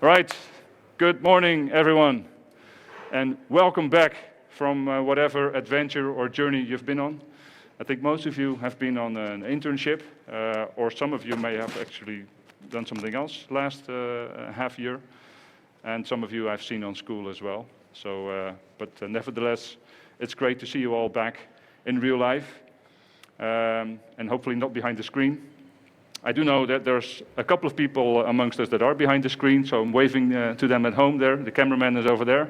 Right, good morning everyone, and welcome back from whatever adventure or journey you've been on. I think most of you have been on an internship, or some of you may have actually done something else last half year, and some of you I've seen on school as well. So, but nevertheless, it's great to see you all back in real life, and hopefully not behind the screen. I do know that there's a couple of people amongst us that are behind the screen, so I'm waving to them at home there. The cameraman is over there.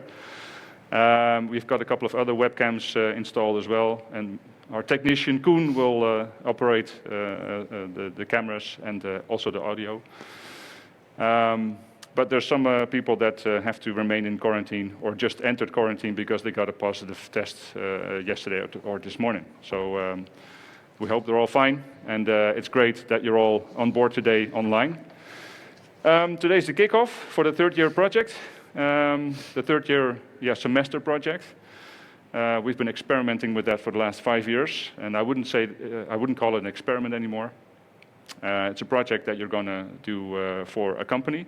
We've got a couple of other webcams installed as well, and our technician Koen will operate the cameras and also the audio. But there's some people that have to remain in quarantine or just entered quarantine because they got a positive test yesterday or this morning. So we hope they're all fine, and it's great that you're all on board today online. Today's the kickoff for the third year project, the third year semester project. We've been experimenting with that for the last 5 years, and I wouldn't call it an experiment anymore. It's a project that you're going to do for a company.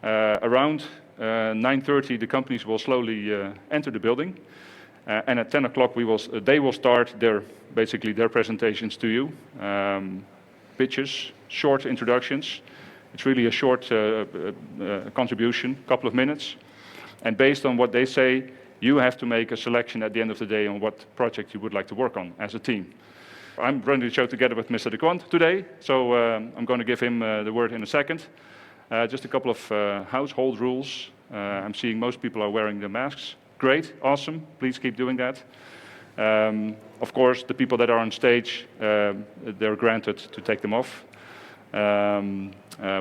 Around 9:30, the companies will slowly enter the building. And at 10 o'clock, they will start their presentations to you. Pitches, short introductions. It's really a short contribution, couple of minutes. And based on what they say, you have to make a selection at the end of the day on what project you would like to work on as a team. I'm running the show together with Mr. De Quant today, so I'm going to give him the word in a second. Just a couple of household rules. I'm seeing most people are wearing their masks. Great, awesome, please keep doing that. Of course, the people that are on stage, they're granted to take them off.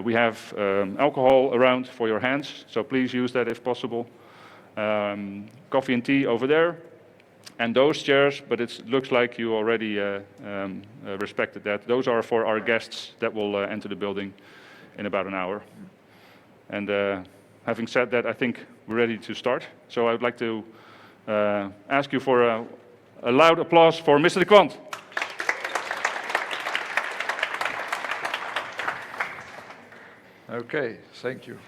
We have alcohol around for your hands, so please use that if possible. Coffee and tea over there. And those chairs, but it looks like you already respected that. Those are for our guests that will enter the building in about an hour. And having said that, I think we're ready to start. So I would like to ask you for a loud applause for Mr. De Quant. Oké, thank you.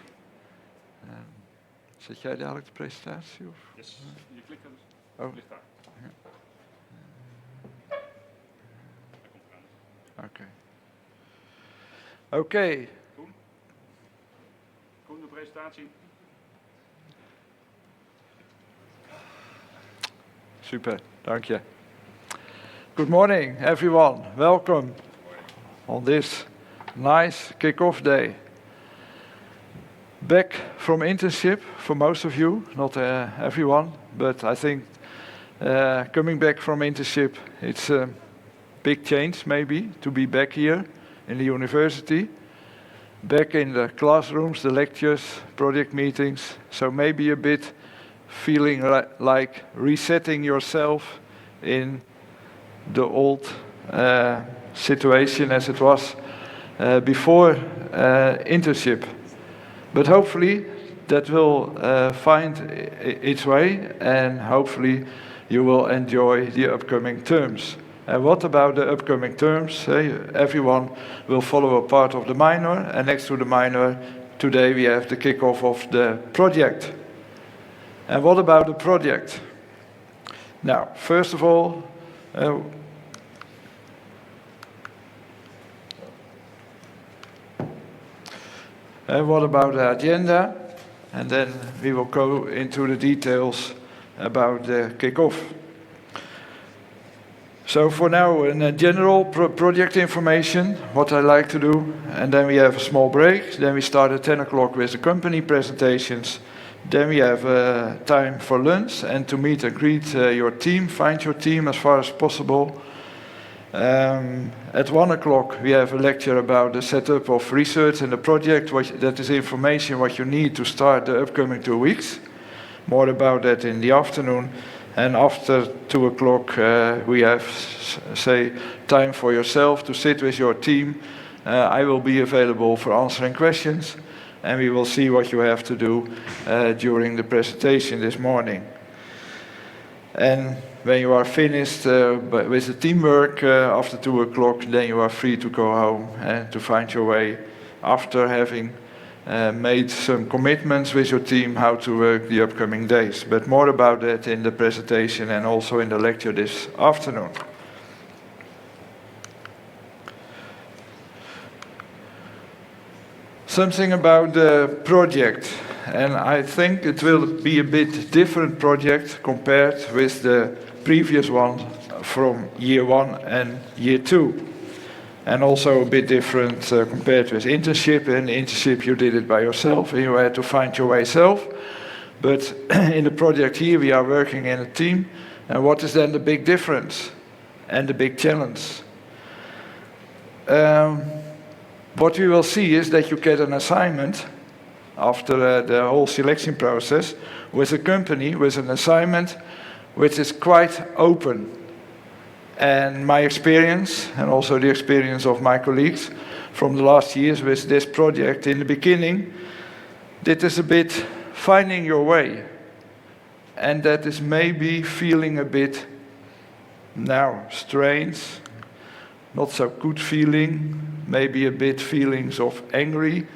Zet jij dadelijk de presentatie? Of? Yes, je klikt hem. Oh. Ligt daar. Oké. Oké. Koen, de presentatie. Super, dank je. Good morning, everyone. Welcome on this nice kick-off day. Back from internship for most of you, not everyone, but I think coming back from internship, it's a big change maybe to be back here in the university, back in the classrooms, the lectures, project meetings, so maybe a bit feeling like resetting yourself in the old situation as it was before internship. But hopefully that will find its way, and hopefully you will enjoy the upcoming terms. And what about the upcoming terms? Everyone will follow a part of the minor, and next to the minor, today we have the kickoff of the project. And what about the project? Now, first of all, what about the agenda? And then we will go into the details about the kickoff. So for now, in general project information, what I like to do, and then we have a small break. Then we start at 10 o'clock with the company presentations. Then we have time for lunch and to meet and greet your team, find your team as far as possible. At 1 o'clock we have a lecture about the setup of research and the project. That is information what you need to start the upcoming 2 weeks. More about that in the afternoon. And after 2 o'clock we have, say, time for yourself to sit with your team. I will be available for answering questions, and we will see what you have to do during the presentation this morning. And when you are finished with the teamwork after 2 o'clock, then you are free to go home and to find your way after having made some commitments with your team how to work the upcoming days. But more about that in the presentation and also in the lecture this afternoon. Something about the project, and I think it will be a bit different project compared with the previous one from year 1 and year 2. And also a bit different compared with internship. In internship you did it by yourself and you had to find your way self. But in the project here we are working in a team. And what is then the big difference and the big challenge? What we will see is that you get an assignment after the whole selection process with a company with an assignment which is quite open. And my experience, and also the experience of my colleagues from the last years with this project, in the beginning, it is a bit finding your way. And that is maybe feeling a bit now strange, not so good feeling, maybe a bit feelings of angry,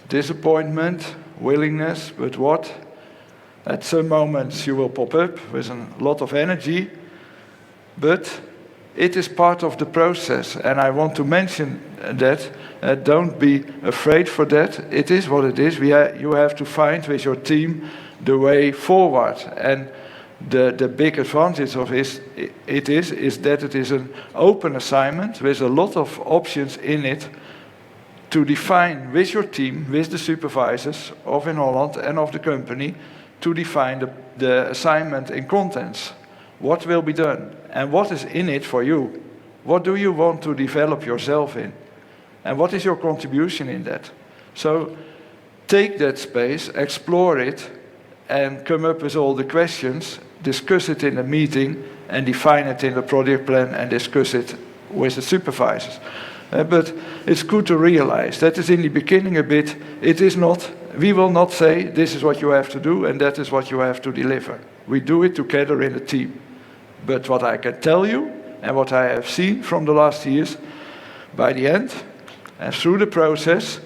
disappointment, willingness, but what? At some moments you will pop up with a lot of energy, but it is part of the process, and I want to mention that. Don't be afraid for that. It is what it is. You have to find with your team the way forward, and the big advantage of it is that it is an open assignment with a lot of options in it to define with your team, with the supervisors of Inholland and of the company, to define the assignment and contents. What will be done and what is in it for you? What do you want to develop yourself in? And what is your contribution in that? So take that space, explore it, and come up with all the questions, discuss it in a meeting, and define it in the project plan and discuss it with the supervisors. But it's good to realize that is in the beginning a bit, it is not, we will not say this is what you have to do and that is what you have to deliver. We do it together in a team. But what I can tell you, and what I have seen from the last years, by the end, and through the process,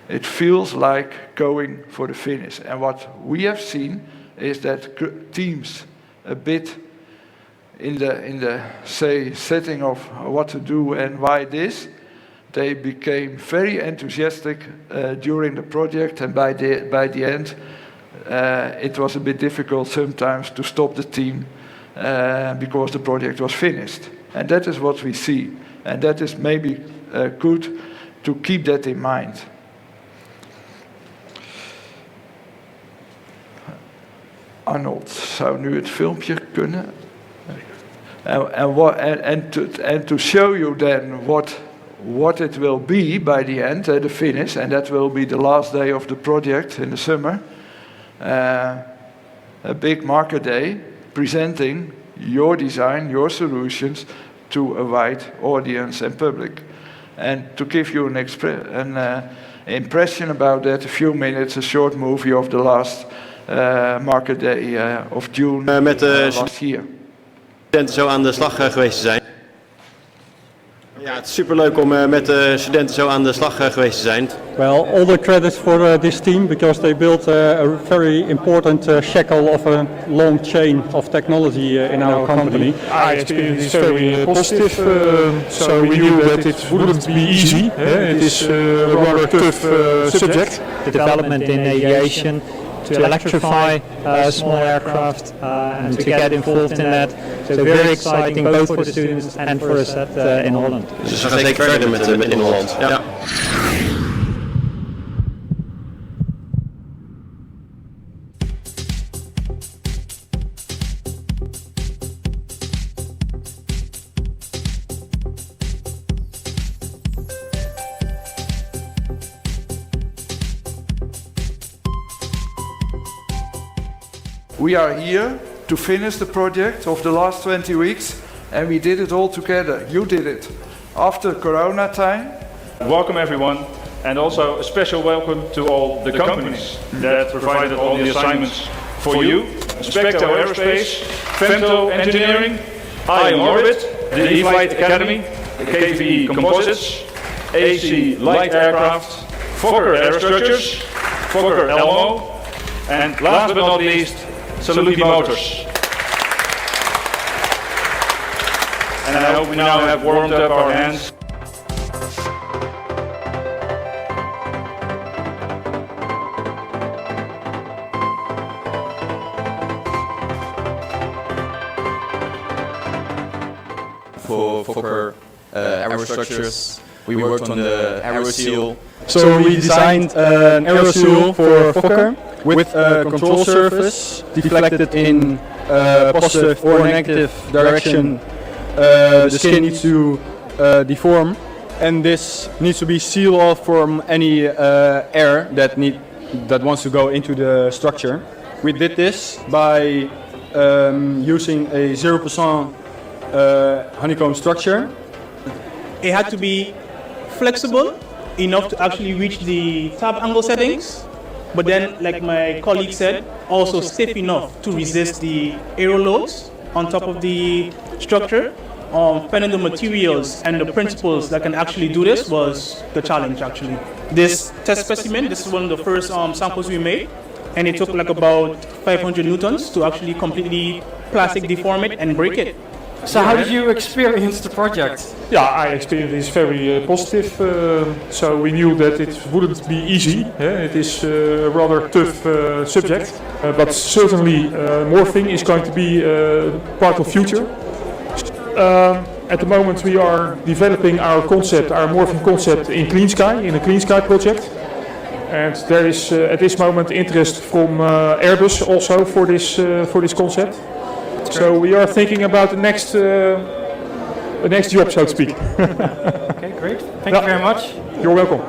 it feels like going for the finish. And what we have seen is that teams a bit in the say setting of what to do and why this, they became very enthusiastic during the project, and by the end, it was a bit difficult sometimes to stop the team because the project was finished. And that is what we see. And that is maybe good to keep that in mind. Arnold, zou nu het filmpje kunnen? And to show you then what it will be by the end, the finish, and that will be the last day of the project in the summer, a big market day, presenting your design, your solutions to a wide audience and public. And to give you an impression about that, a few minutes, a short movie of the last market day of June last year. Studenten zo aan de slag geweest te zijn. Ja, het is superleuk om met de studenten zo aan de slag geweest te zijn. Well, all the credits for this team because they built a very important shackle of a long chain of technology in our company. Our experience is very positive, so we knew that it wouldn't be easy. It is a rather tough subject. The development in aviation, to electrify small aircraft and to get involved in that. So very exciting both for the students and for us at Inholland. Dus we gaan zeker verder met Inholland. Ja. We are here to finish the project of the last 20 weeks, and we did it all together. You did it. After Corona time. Welcome everyone, and also a special welcome to all the companies that provided all the assignments for you. Specto Aerospace, Femto Engineering, IM Orbit, the E-Flight Academy, the KVE Composites, AC Light Aircraft, Fokker Aerostructures, Fokker Elmo, and last but not least, Saluki Motors. And I hope we now have warmed up our hands. For Fokker Aerostructures, we worked on the aeroseal. So we designed an aeroseal for Fokker with a control surface deflected in positive or negative direction. The skin needs to deform, and this needs to be sealed off from any air that wants to go into the structure. We did this by using a 0% honeycomb structure. It had to be flexible enough to actually reach the tab angle settings, but then, like my colleague said, also stiff enough to resist the aero loads on top of the structure. Finding the materials and the principles that can actually do this was the challenge, actually. This test specimen, this is one of the first samples we made, and it took like about 500 newtons to actually completely plastic deform it and break it. So how did you experience the project? Yeah, I experienced this very positive. So we knew that it wouldn't be easy. It is a rather tough subject, but certainly morphing is going to be part of future. At the moment we are developing our concept, our morphing concept in Clean Sky, in a Clean Sky project. And there is at this moment interest from Airbus also for this concept. So we are thinking about the next job, so to speak. Okay, great. Thank you very much. You're welcome.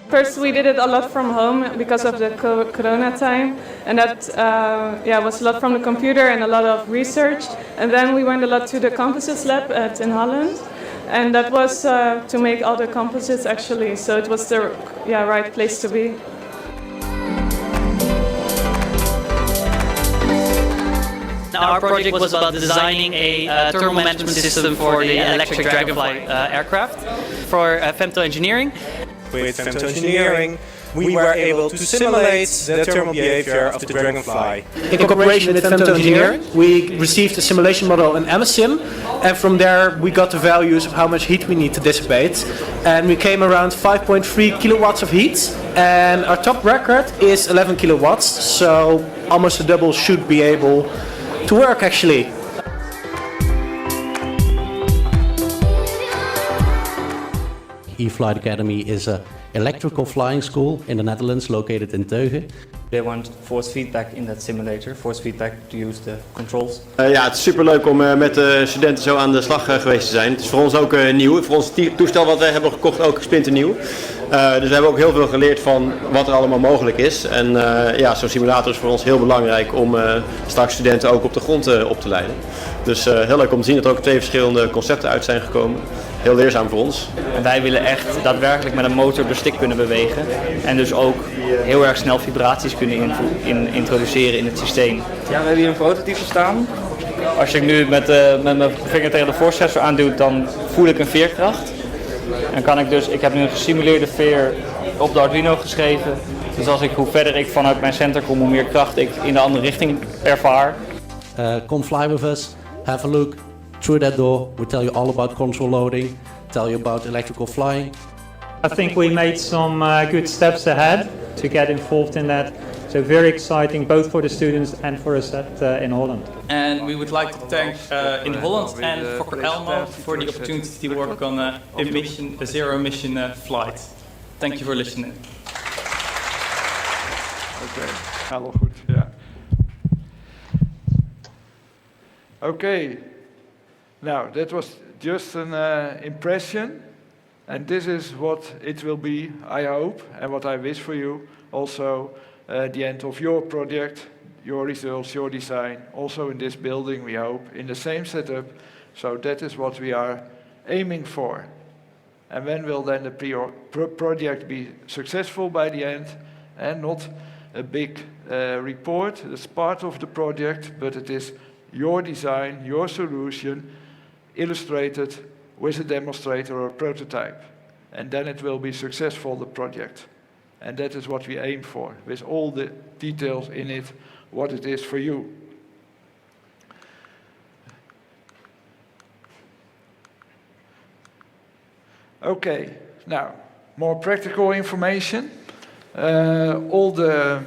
First, we did it a lot from home because of the corona time, and that was a lot from the computer and a lot of research. And then we went a lot to the composites lab at Inholland, and that was to make all the composites actually. So it was the right place to be. Our project was about designing a thermal management system for the electric Dragonfly aircraft for femto engineering. With femto engineering, we were able to simulate the thermal behavior of the Dragonfly. In cooperation with femto engineering, we received a simulation model in MSim, and from there we got the values of how much heat we need to dissipate. And we came around 5.3 kilowatts of heat, and our top record is 11 kilowatts, so almost a double should be able to work actually. E-Flight Academy is an electrical flying school in the Netherlands, located in Teugen. They want force feedback in that simulator, force feedback to use the controls. Ja, het is superleuk om met de studenten zo aan de slag geweest te zijn. Het is voor ons ook nieuw. Voor ons toestel wat wij hebben gekocht ook splinternieuw. Dus we hebben ook heel veel geleerd van wat er allemaal mogelijk is. En zo'n simulator is voor ons heel belangrijk om straks studenten ook op de grond op te leiden. Dus heel leuk om te zien dat er ook 2 verschillende concepten uit zijn gekomen. Heel leerzaam voor ons. En wij willen echt daadwerkelijk met een motor door stick kunnen bewegen. En dus ook heel erg snel vibraties kunnen introduceren in het systeem. Ja, we hebben hier een prototype staan. Als ik nu met mijn vinger tegen de force sensor aanduw, dan voel ik een veerkracht. En kan ik dus, ik heb nu een gesimuleerde veer op de Arduino geschreven. Dus hoe verder ik vanuit mijn center kom, hoe meer kracht ik in de andere richting ervaar. Come fly with us, have a look through that door. We tell you all about control loading, tell you about electrical flying. I think we made some good steps ahead to get involved in that. So very exciting, both for the students and for us at Inholland. And we would like to thank Inholland and Fokker Elmo for the opportunity to work on a zero-emission flight. Thank you for listening. Okay, helemaal goed, ja. Okay, now that was just an impression, and this is what it will be, I hope, and what I wish for you also. The end of your project, your results, your design, also in this building, we hope, in the same setup. So that is what we are aiming for. and when will then the project be successful by the end, and not a big report. It's part of the project, but it is your design, your solution, illustrated with a demonstrator or a prototype. And then it will be successful, the project. And that is what we aim for, with all the details in it, what it is for you. Okay, now, more practical information. All the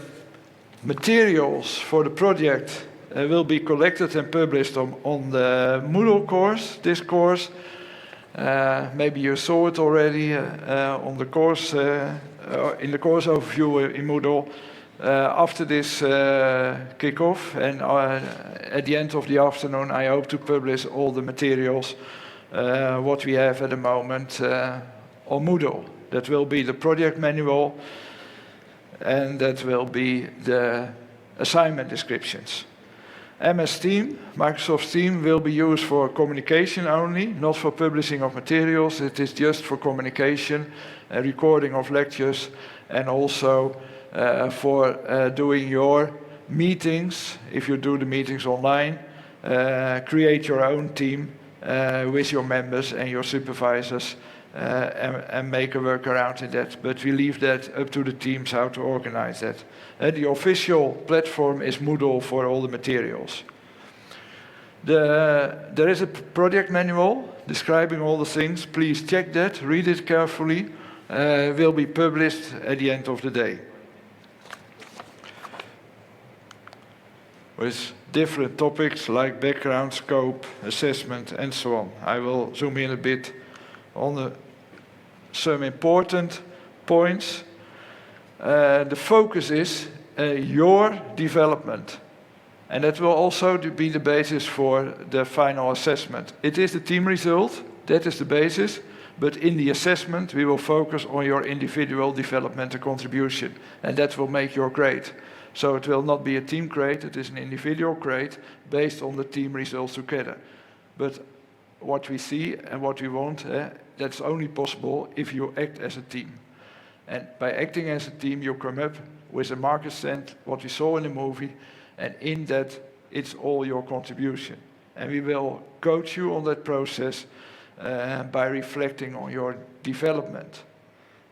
materials for the project will be collected and published on the Moodle course, this course. Maybe you saw it already on the course, in the course overview in Moodle. After this kick-off, and at the end of the afternoon, I hope to publish all the materials what we have at the moment on Moodle. That will be the project manual, and that will be the assignment descriptions. MS Team, Microsoft Team, will be used for communication only, not for publishing of materials. It is just for communication, recording of lectures, and also for doing your meetings. If you do the meetings online, create your own team with your members and your supervisors, and make a workaround in that. But we leave that up to the teams how to organize that. The official platform is Moodle for all the materials. There is a project manual describing all the things. Please check that, read it carefully. Will be published at the end of the day, with different topics like background, scope, assessment, and so on. I will zoom in a bit on some important points. The focus is your development, and that will also be the basis for the final assessment. It is the team result, that is the basis, but in the assessment we will focus on your individual development and contribution, and that will make your grade. So it will not be a team grade, it is an individual grade based on the team results together. But what we see and what we want, that's only possible if you act as a team. And by acting as a team, you come up with a market stand, what we saw in the movie, and in that, it's all your contribution. And we will coach you on that process by reflecting on your development.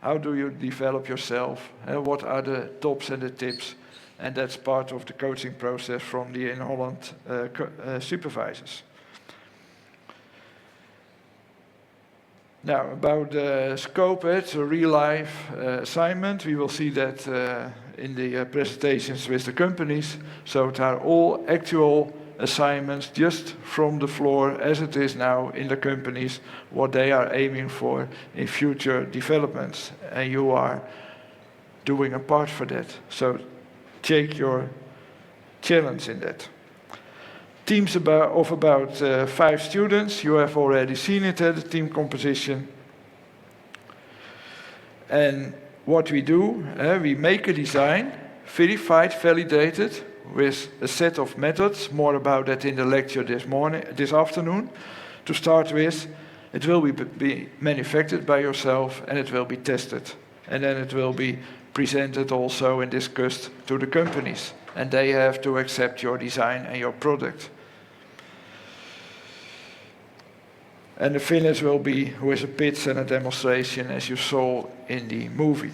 How do you develop yourself? What are the tops and the tips? And that's part of the coaching process from the Inholland supervisors. Now, about the scope, it's a real-life assignment. We will see that in the presentations with the companies. So it are all actual assignments just from the floor as it is now in the companies, what they are aiming for in future developments. And you are doing a part for that. So take your challenge in that. Teams of about 5 students, you have already seen it at the team composition. And what we do, we make a design, verified, validated, with a set of methods, more about that in the lecture this afternoon. To start with, it will be manufactured by yourself and it will be tested. And then it will be presented also and discussed to the companies. And they have to accept your design and your product. And the finish will be with a pitch and a demonstration, as you saw in the movie.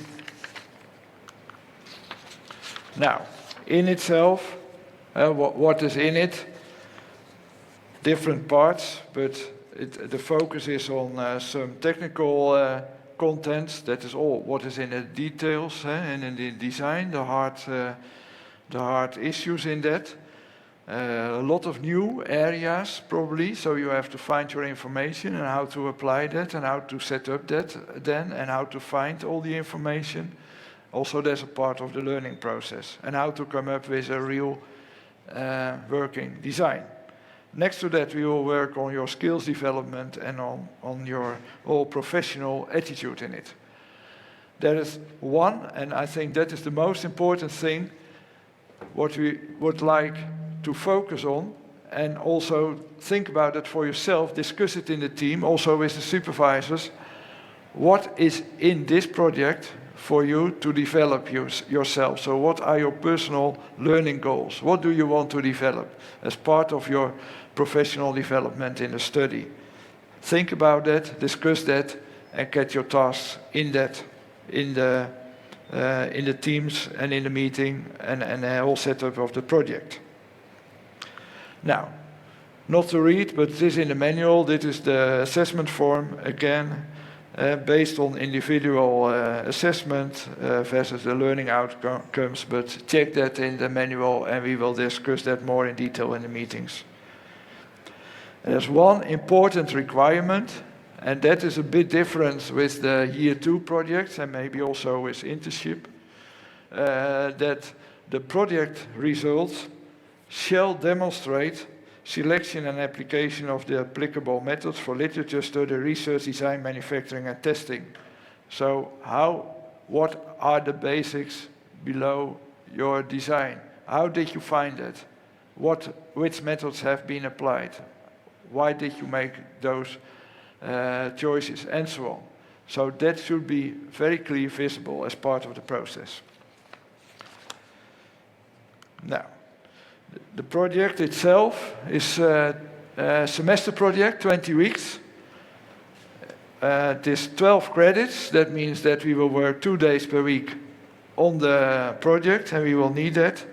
Now, in itself, what is in it? Different parts, but the focus is on some technical contents. That is all what is in the details and in the design, the hard issues in that. A lot of new areas probably, so you have to find your information and how to apply that and how to set up that then and how to find all the information. Also there's a part of the learning process and how to come up with a real working design. Next to that we will work on your skills development and on your whole professional attitude in it. There is one, and I think that is the most important thing, what we would like to focus on, and also think about it for yourself, discuss it in the team, also with the supervisors. what is in this project for you to develop yourself? So what are your personal learning goals? What do you want to develop as part of your professional development in the study? Think about that, discuss that, and get your tasks in that, in the teams and in the meeting and the whole setup of the project. Now, not to read, but it is in the manual. This is the assessment form, again, based on individual assessment versus the learning outcomes, but check that in the manual and we will discuss that more in detail in the meetings. There's one important requirement, and that is a bit different with the year 2 projects and maybe also with internship, that the project results shall demonstrate selection and application of the applicable methods for literature study, research, design, manufacturing, and testing. So what are the basics below your design? How did you find that? Which methods have been applied? Why did you make those choices, and so on? So that should be very clearly visible as part of the process. Now, the project itself is a semester project, 20 weeks. It is 12 credits. That means that we will work 2 days per week on the project, and we will need that.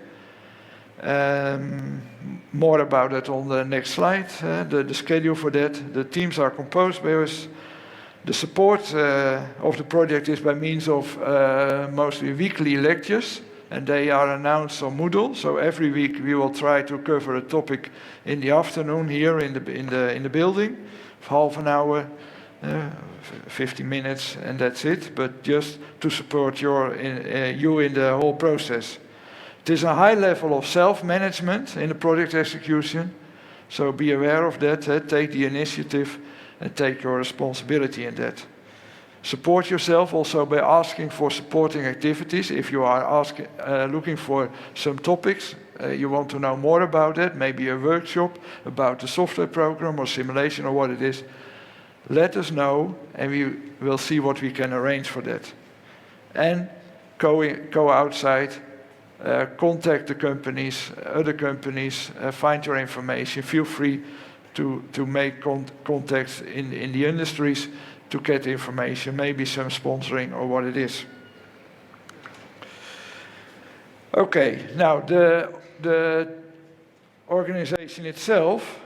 More about that on the next slide, the schedule for that. The teams are composed by us. The support of the project is by means of mostly weekly lectures, and they are announced on Moodle. So every week we will try to cover a topic in the afternoon here in the building, half an hour, 50 minutes, and that's it. But just to support you in the whole process. It is a high level of self-management in the project execution, so be aware of that. Take the initiative and take your responsibility in that. Support yourself also by asking for supporting activities. If you are looking for some topics, you want to know more about that, maybe a workshop about the software program or simulation or what it is, let us know and we will see what we can arrange for that. And go outside, contact the companies, other companies, find your information. Feel free to make contacts in the industries to get information, maybe some sponsoring or what it is. Okay, now the organization itself,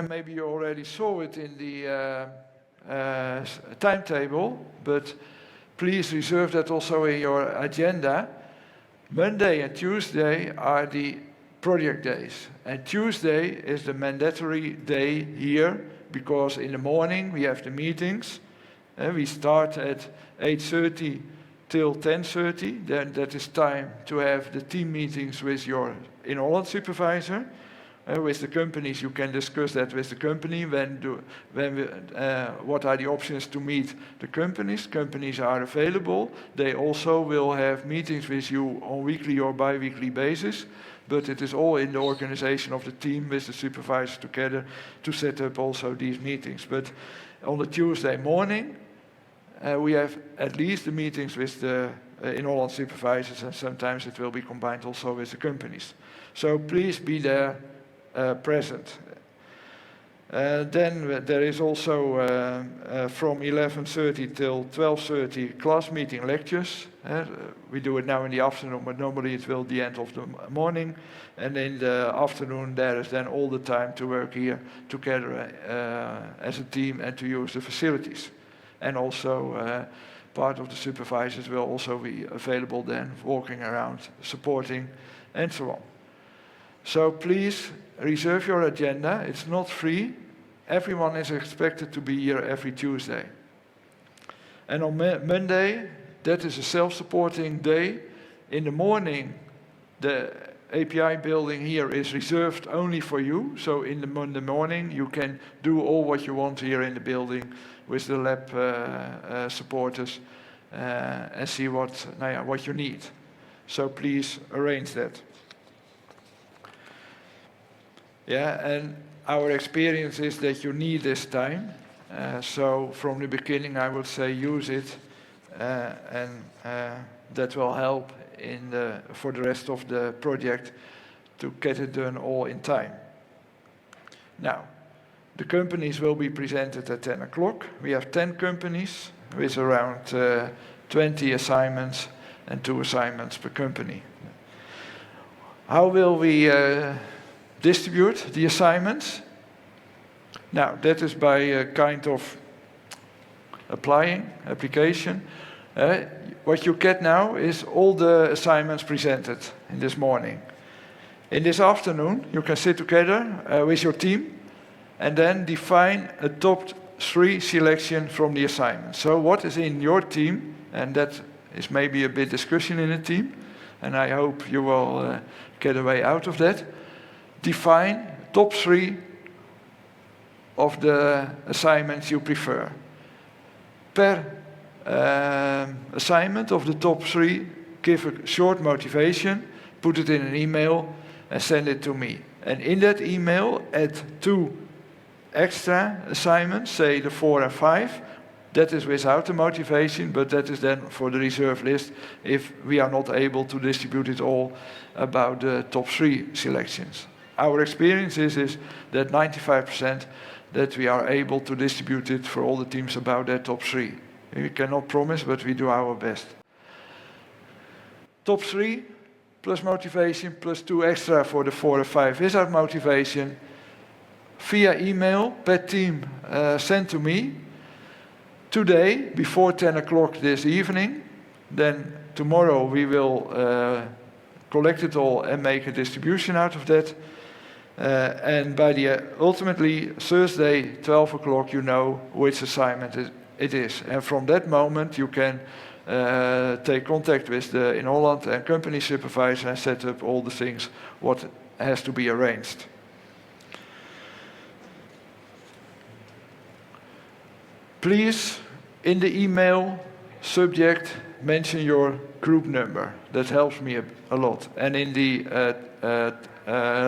maybe you already saw it in the timetable, but please reserve that also in your agenda. Monday and Tuesday are the project days, and Tuesday is the mandatory day here because in the morning we have the meetings. We start at 8:30 till 10:30. Then that is time to have the team meetings with your Inholland supervisor. With the companies, you can discuss that with the company. What are the options to meet the companies? Companies are available. They also will have meetings with you on weekly or bi-weekly basis. But it is all in the organization of the team with the supervisors together to set up also these meetings. But on the Tuesday morning, we have at least the meetings with the Inholland supervisors, and sometimes it will be combined also with the companies. So please be there present. Then there is also from 11:30 till 12:30 class meeting lectures. We do it now in the afternoon, but normally it will be the end of the morning. And in the afternoon there is then all the time to work here together as a team and to use the facilities. And also part of the supervisors will also be available then, walking around, supporting, and so on. So please reserve your agenda. It's not free. Everyone is expected to be here every Tuesday. And on Monday, that is a self-supporting day. In the morning, the API building here is reserved only for you. So in the Monday morning, you can do all what you want here in the building with the lab supporters and see what you need. So please arrange that. Yeah, and our experience is that you need this time So from the beginning, I would say use it, and that will help for the rest of the project to get it done all in time. Now, the companies will be presented at 10 o'clock. We have 10 companies with around 20 assignments and 2 assignments per company. How will we distribute the assignments? Now, that is by a kind of application. What you get now is all the assignments presented in this morning. In this afternoon, you can sit together with your team and then define a top 3 selection from the assignment. So what is in your team, and that is maybe a bit discussion in the team, and I hope you will get a way out of that. Define top 3 of the assignments you prefer. Per assignment of the top 3, give a short motivation, put it in an email, and send it to me. And in that email, add 2 extra assignments, say the 4 and 5. That is without the motivation, but that is then for the reserve list if we are not able to distribute it all about the top 3 selections. Our experience is that 95% that we are able to distribute it for all the teams about that top 3. We cannot promise, but we do our best. Top 3 plus motivation plus 2 extra for the 4 and 5 without motivation. Via email per team sent to me today before 10 o'clock this evening. Then tomorrow we will collect it all and make a distribution out of that. And by ultimately Thursday 12 o'clock you know which assignment it is. And from that moment you can take contact with the Inholland and company supervisor and set up all the things what has to be arranged. Please, in the email subject, mention your group number. That helps me a lot. And in the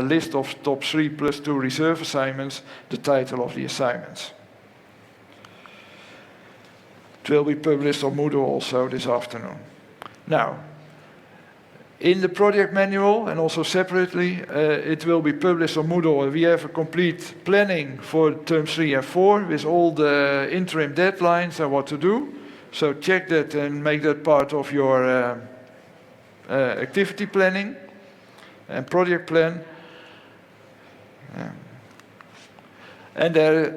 list of top 3 plus 2 reserve assignments, the title of the assignments. It will be published on Moodle also this afternoon. Now, in the project manual and also separately, it will be published on Moodle. We have a complete planning for term 3 and 4 with all the interim deadlines and what to do. So check that and make that part of your activity planning and project plan. And there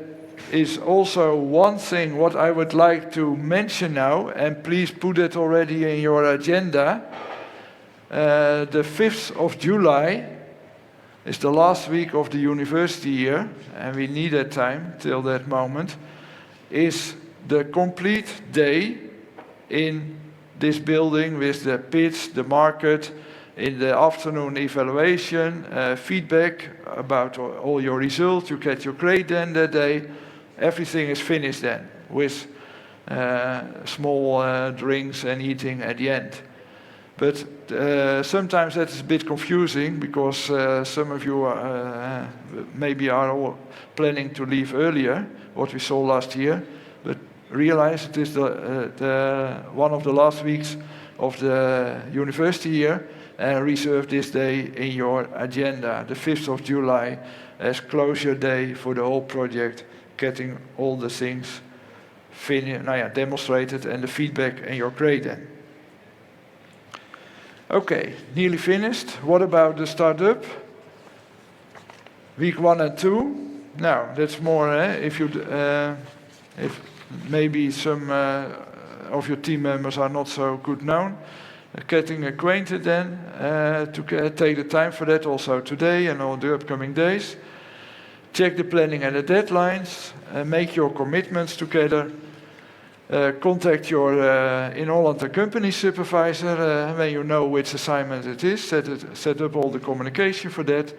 is also one thing what I would like to mention now, and please put it already in your agenda. The 5th of July is the last week of the university year, and we need that time till that moment, is the complete day in this building with the pitch, the market, in the afternoon evaluation, feedback about all your results, you get your grade then that day, everything is finished then with small drinks and eating at the end. But sometimes that is a bit confusing because some of you maybe are all planning to leave earlier, what we saw last year. But realize it is one of the last weeks of the university year, and reserve this day in your agenda, the 5th of July, as closure day for the whole project, getting all the things demonstrated and the feedback and your grade then. Okay, nearly finished. What about the startup? Week 1 and 2. Now, that's more if maybe some of your team members are not so good known. Getting acquainted then, to take the time for that also today and all the upcoming days. Check the planning and the deadlines, make your commitments together. Contact your Inholland company supervisor when you know which assignment it is. Set up all the communication for that.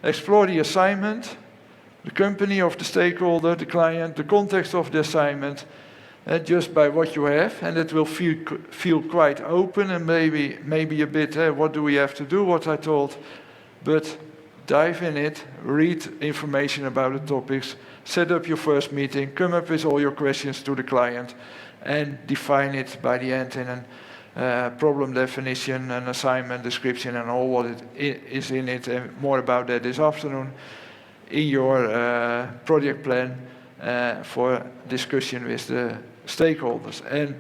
Explore the assignment, the company of the stakeholder, the client, the context of the assignment, just by what you have, and it will feel quite open and maybe a bit, what do we have to do, what I told, but dive in it, read information about the topics, set up your first meeting, come up with all your questions to the client, and define it by the end in a problem definition, an assignment description, and all what it is in it, and more about that this afternoon, in your project plan for discussion with the stakeholders. And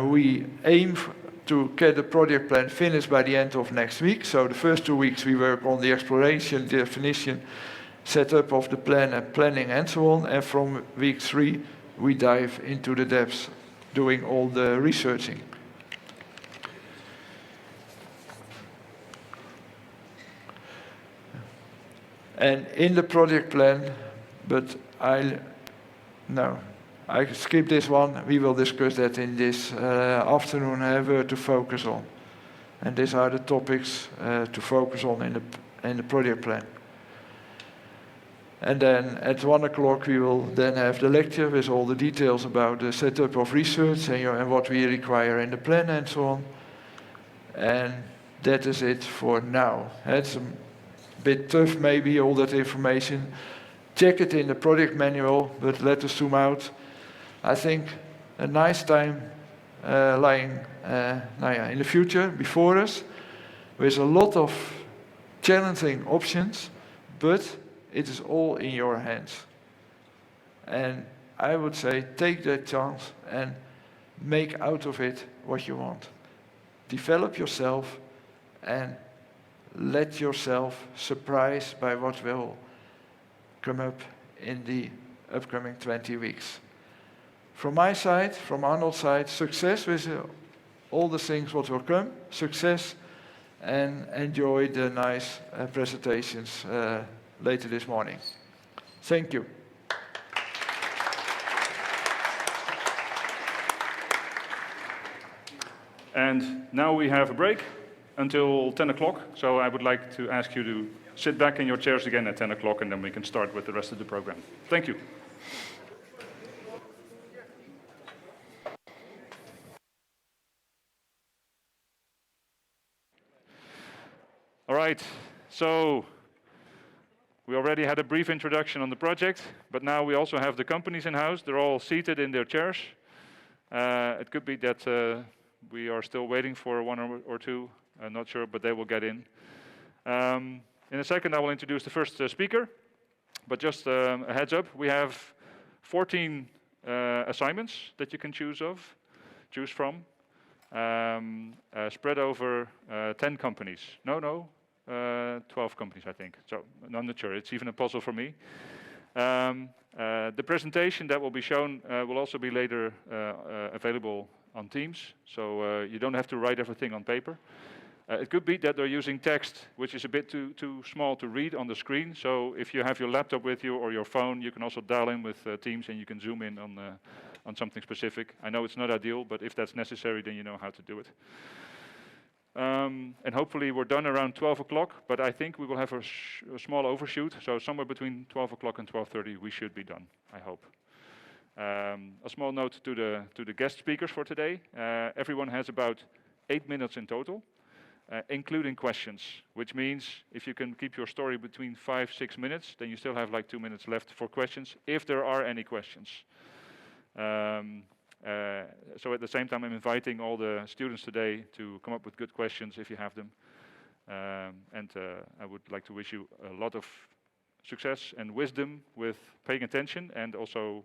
we aim to get the project plan finished by the end of next week. So the first 2 weeks we work on the exploration, definition, setup of the plan and planning and so on. And from week 3 we dive into the depths, doing all the researching. And in the project plan, but I skip this one. We will discuss that in this afternoon, where to focus on. And these are the topics to focus on in the project plan. And then at 1 o'clock we will then have the lecture with all the details about the setup of research and what we require in the plan and so on. And that is it for now. It's a bit tough maybe, all that information. Check it in the project manual, but let us zoom out. I think a nice time lying in the future before us, with a lot of challenging options, but it is all in your hands. And I would say take that chance and make out of it what you want. Develop yourself and let yourself surprise by what will come up in the upcoming 20 weeks. From my side, from Arnold's side, success with all the things what will come, success, and enjoy the nice presentations later this morning. Thank you. And now we have a break until 10 o'clock, so I would like to ask you to sit back in your chairs again at 10 o'clock, and then we can start with the rest of the program. Thank you. All right, so we already had a brief introduction on the project, but now we also have the companies in-house. They're all seated in their chairs. It could be that we are still waiting for one or two, I'm not sure, but they will get in. In a second, I will introduce the first speaker, but just a heads up, we have 14 assignments that you can choose from, spread over 10 companies. 12 companies, I think. So I'm not sure. It's even a puzzle for me. The presentation that will be shown will also be later available on Teams, so you don't have to write everything on paper. It could be that they're using text, which is a bit too small to read on the screen. So if you have your laptop with you or your phone, you can also dial in with Teams and you can zoom in on something specific. I know it's not ideal, but if that's necessary, then you know how to do it. And hopefully we're done around 12 o'clock, but I think we will have a small overshoot. So somewhere between 12 o'clock and 12:30 we should be done, I hope. A small note to the guest speakers for today. Everyone has about 8 minutes in total, including questions, which means if you can keep your story between 5-6 minutes, then you still have like 2 minutes left for questions, if there are any questions. So at the same time, I'm inviting all the students today to come up with good questions if you have them. And I would like to wish you a lot of success and wisdom with paying attention and also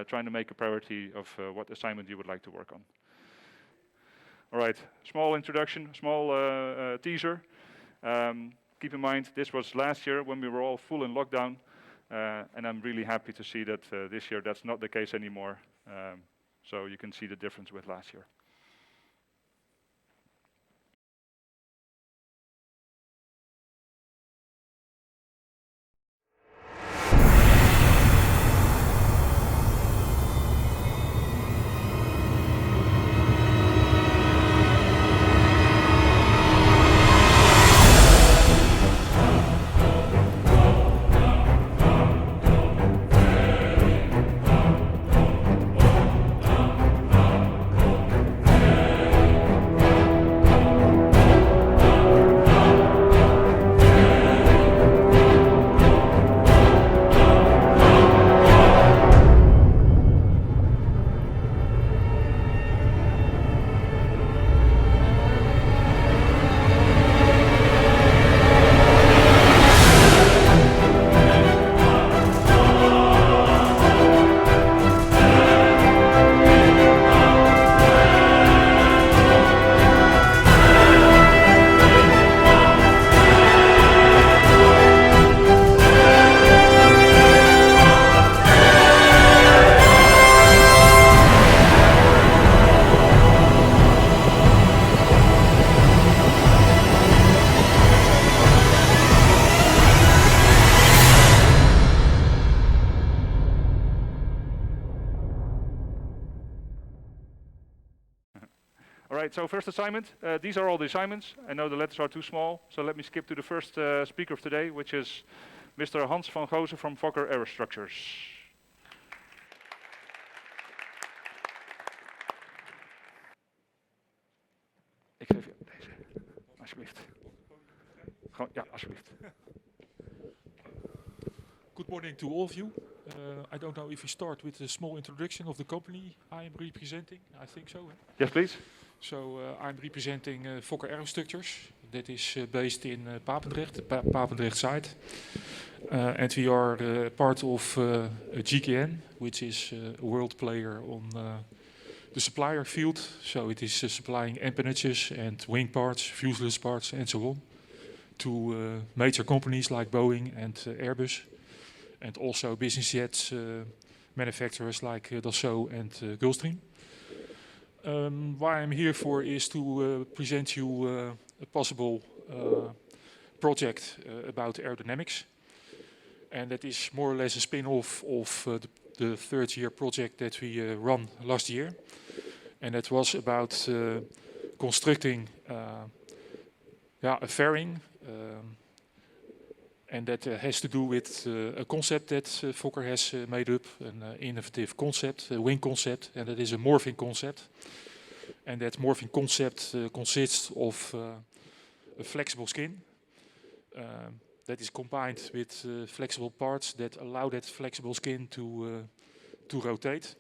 trying to make a priority of what assignment you would like to work on. All right, small introduction, small teaser. Keep in mind, this was last year when we were all full in lockdown, and I'm really happy to see that this year that's not the case anymore. So you can see the difference with last year. right, so first assignment. These are all the assignments. I know the letters are too small, so let me skip to the first speaker of today, which is Mr. Hans van Goosen from Fokker Aerostructures. Ik geef je deze, alsjeblieft. Gewoon, ja, alsjeblieft. Good morning to all of you. I don't know if we start with a small introduction of the company I am representing. I think so. Yes, please. So I'm representing Fokker Aerostructures. That is based in Papendrecht, Papendrecht site. And we are part of GKN, which is a world player on the supplier field. So it is supplying empennage and wing parts, fuselage parts, and so on to major companies like Boeing and Airbus. And also business jets manufacturers like Dassault and Gulfstream. What I'm here for is to present you a possible project about aerodynamics. And that is more or less a spin-off of the third year project that we run last year. And that was about constructing a fairing. And that has to do with a concept that Fokker has made up, an innovative concept, a wing concept, and that is a morphing concept. And that morphing concept consists of a flexible skin that is combined with flexible parts that allow that flexible skin to rotate.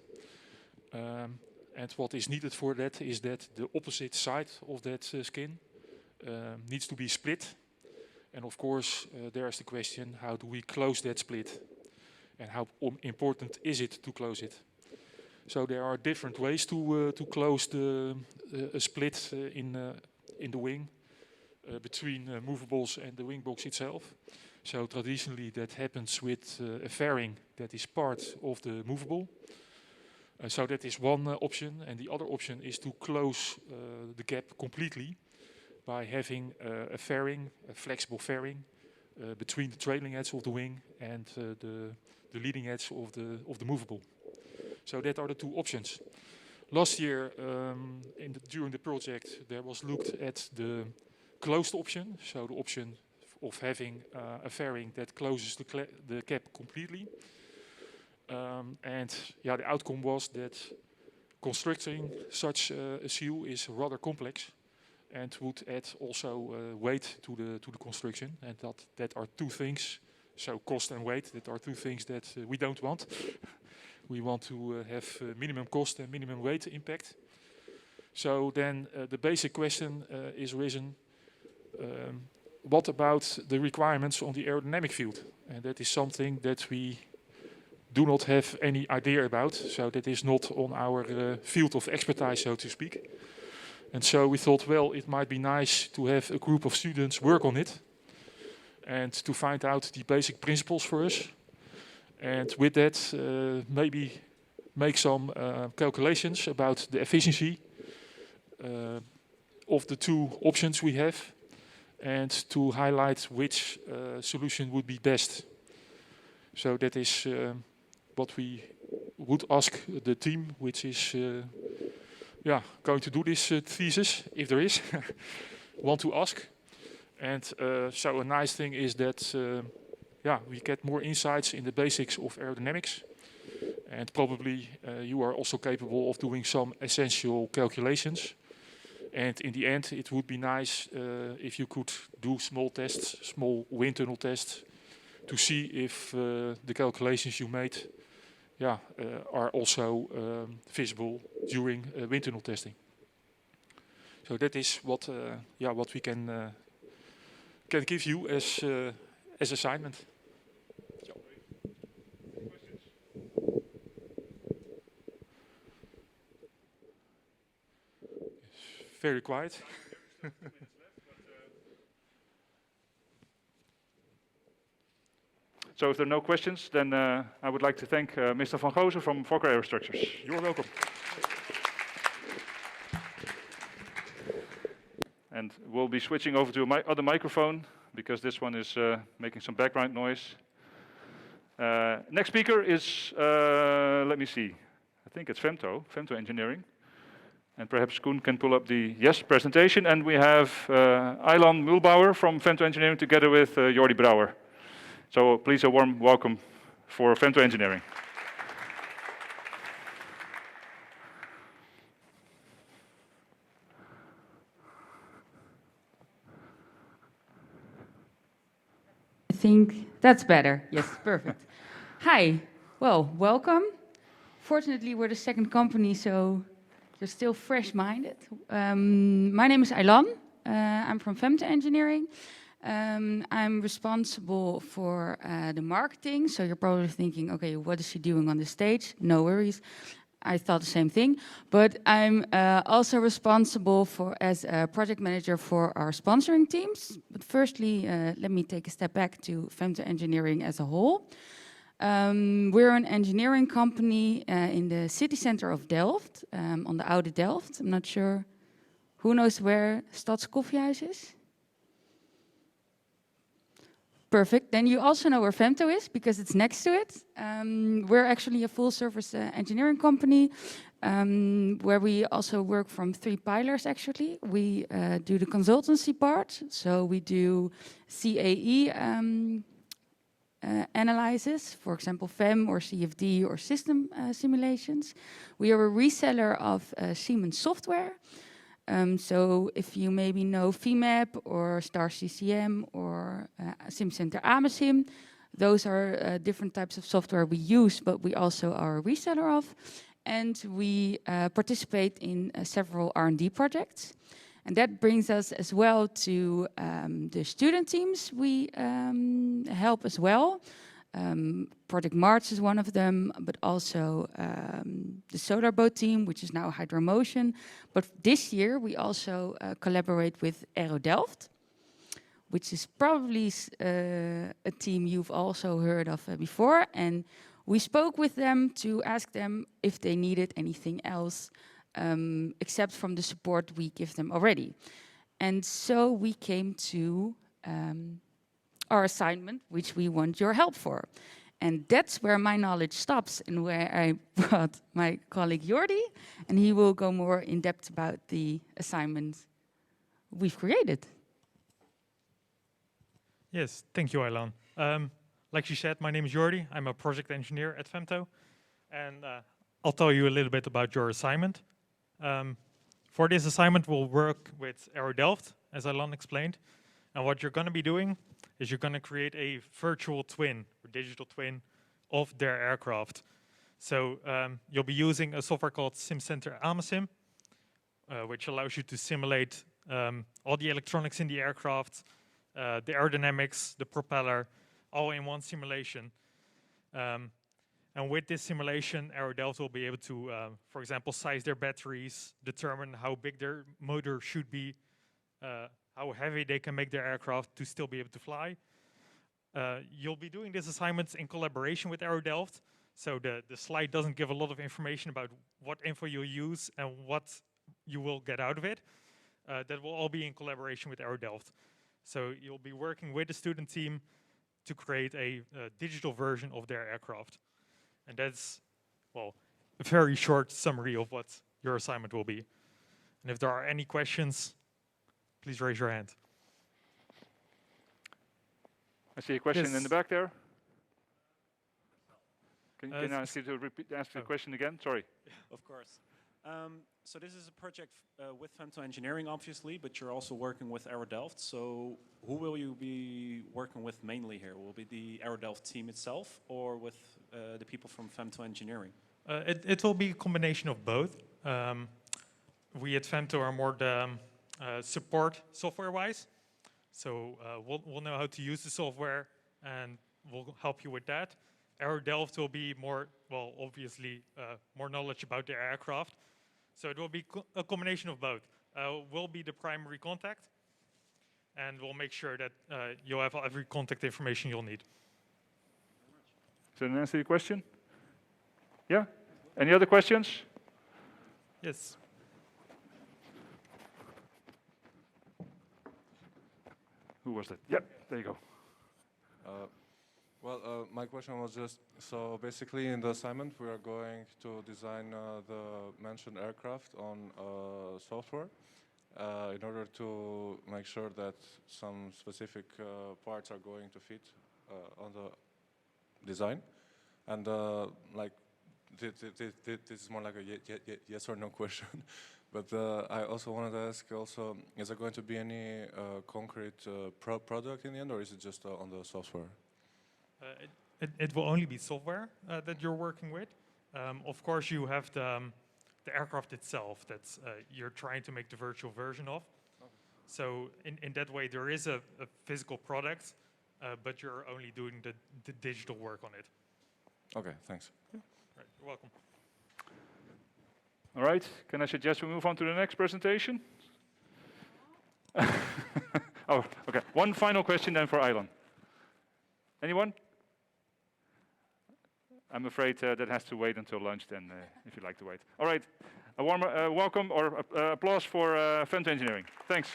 And what is needed for that is that the opposite side of that skin needs to be split. And of course, there is the question, how do we close that split? And how important is it to close it? So there are different ways to close a split in the wing between movables and the wing box itself. So traditionally that happens with a fairing that is part of the movable. So that is one option. And the other option is to close the gap completely by having a fairing, a flexible fairing, between the trailing edge of the wing and the leading edge of the movable. So that are the two options. Last year, during the project, there was looked at the closed option, so the option of having a fairing that closes the cap completely. And the outcome was that constructing such a seal is rather complex and would add also weight to the construction, and that are two things. So cost and weight, that are two things that we don't want. We want to have minimum cost and minimum weight impact. So then the basic question is risen, what about the requirements on the aerodynamic field? And that is something that we do not have any idea about. So that is not on our field of expertise, so to speak. And so we thought, well, it might be nice to have a group of students work on it and to find out the basic principles for us. And with that, maybe make some calculations about the efficiency of the two options we have and to highlight which solution would be best. So that is what we would ask the team, which is going to do this thesis, if there is, want to ask. And so a nice thing is that we get more insights in the basics of aerodynamics. And probably you are also capable of doing some essential calculations. And in the end, it would be nice if you could do small tests, small wind tunnel tests, to see if the calculations you made are also visible during wind tunnel testing. So that is what we can give you as assignment. Very quiet. So if there are no questions, then I would like to thank Mr. van Goosen from Fokker Aerostructures. You're welcome. And we'll be switching over to my other microphone because this one is making some background noise. Next speaker is, let me see, I think it's Femto Engineering. And perhaps Koen can pull up the presentation. And we have Aylan Mulbauer from Femto Engineering together with Jordi Brouwer. So please a warm welcome for Femto Engineering. I think that's better. Yes, perfect. Hi, well, welcome. Fortunately, we're the second company, so you're still fresh-minded. My name is Aylan. I'm from Femto Engineering. I'm responsible for the marketing, so you're probably thinking, okay, what is she doing on the stage? No worries. I thought the same thing, but I'm also responsible as a project manager for our sponsoring teams. But firstly, let me take a step back to Femto Engineering as a whole. We're an engineering company in the city center of Delft, on the Oude Delft. I'm not sure who knows where Stadskoffiehuis is. Perfect. Then you also know where Femto is because it's next to it. We're actually a full-service engineering company where we also work from 3 pillars, actually. We do the consultancy part, so we do CAE analysis, for example, FEM or CFD or system simulations. We are a reseller of Siemens software. So if you maybe know FEMAP or Star CCM or SimCenter AMASIM, those are different types of software we use, but we also are a reseller of. And we participate in several R&D projects. And that brings us as well to the student teams we help as well. Project March is one of them, but also the Solar Boat team, which is now Hydromotion. But this year we also collaborate with Delft, which is probably a team you've also heard of before. And we spoke with them to ask them if they needed anything else except from the support we give them already. And so we came to our assignment, which we want your help for. And that's where my knowledge stops and where I brought my colleague Jordi, and he will go more in depth about the assignment we've created. Yes, thank you, Aylan. Like she said, my name is Jordi. I'm a project engineer at Femto. And I'll tell you a little bit about your assignment. For this assignment, we'll work with Delft, as Aylan explained. And what you're going to be doing is you're going to create a virtual twin, or digital twin, of their aircraft. So you'll be using a software called SimCenter AMASIM, which allows you to simulate all the electronics in the aircraft, the aerodynamics, the propeller, all in one simulation. And with this simulation, Delft will be able to, for example, size their batteries, determine how big their motor should be, how heavy they can make their aircraft to still be able to fly. You'll be doing this assignment in collaboration with Delft. So the slide doesn't give a lot of information about what info you'll use and what you will get out of it. That will all be in collaboration with Delft. So you'll be working with the student team to create a digital version of their aircraft. And that's, well, a very short summary of what your assignment will be. And if there are any questions, please raise your hand. I see a question Yes. in the back there. Can I ask you to ask the question again? Sorry. Of course. So this is a project with Femto Engineering, obviously, but you're also working with Delft. So who will you be working with mainly here? Will it be the Delft team itself, or with the people from Femto Engineering? It will be a combination of both. We at Femto are more the support software-wise. So we'll know how to use the software, and we'll help you with that. Delft will be more, well, obviously, more knowledge about their aircraft. So it will be a combination of both. We'll be the primary contact, and we'll make sure that you'll have every contact information you'll need. Does that answer your question? Yeah? Any other questions? Yes. Who was that? Yep, there you go. Well, my question was just, so basically in the assignment we are going to design the mentioned aircraft on software in order to make sure that some specific parts are going to fit on the design. And like, this is more like a yes or no question. But I also wanted to ask also, is there going to be any concrete product in the end, or is it just on the software? It will only be software that you're working with. Of course, you have the aircraft itself that you're trying to make the virtual version of. Okay. So in that way, there is a physical product, but you're only doing the digital work on it. Okay, thanks. Yeah. Right, you're welcome. All right, can I suggest we move on to the next presentation? Oh, okay. One final question then for Aylan. Anyone? I'm afraid that has to wait until lunch then, if you'd like to wait. All right, a warm welcome or applause for Femto Engineering. Thanks.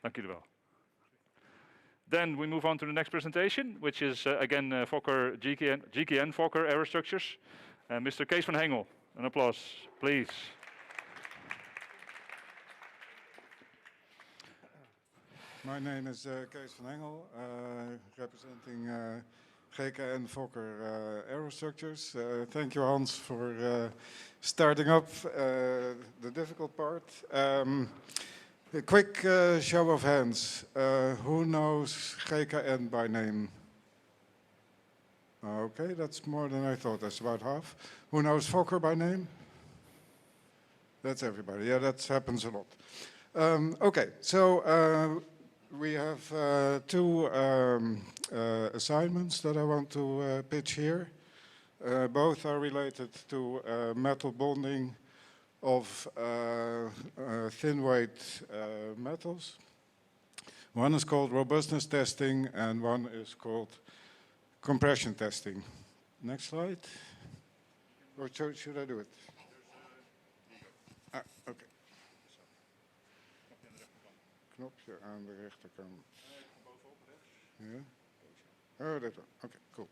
Dank jullie wel. Then we move on to the next presentation, which is again Fokker GKN Fokker Aerostructures. Mr. Kees van Hengel, an applause, please. My name is Kees van Hengel, representing GKN Fokker Aerostructures. Thank you, Hans, for starting up the difficult part. A quick show of hands. Who knows GKN by name? Okay, that's more than I thought. That's about half. Who knows Fokker by name? That's everybody. Yeah, that happens a lot. Okay, so we have two assignments that I want to pitch here. Both are related to metal bonding of thin weight metals. One is called robustness testing and one is called compression testing. Next slide. Or should I do it? Ah, okay. Knopje aan de rechterkant. Ja. Oh, that one. Okay, cool.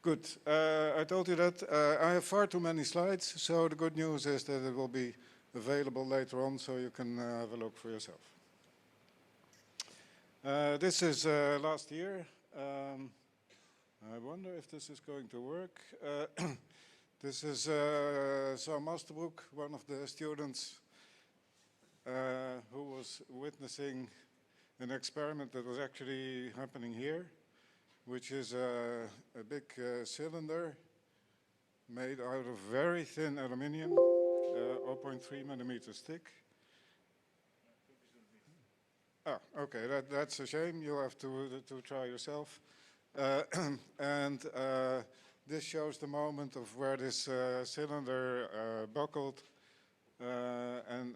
Good. I told you that I have far too many slides, so the good news is that it will be available later on, so you can have a look for yourself. This is last year. I wonder if this is going to work. This is Sam Masterbroek, one of the students who was witnessing an experiment that was actually happening here, which is a big cylinder made out of very thin aluminium, 0.3 millimeters thick. Ah, okay, that's a shame. You'll have to try yourself. And this shows the moment of where this cylinder buckled and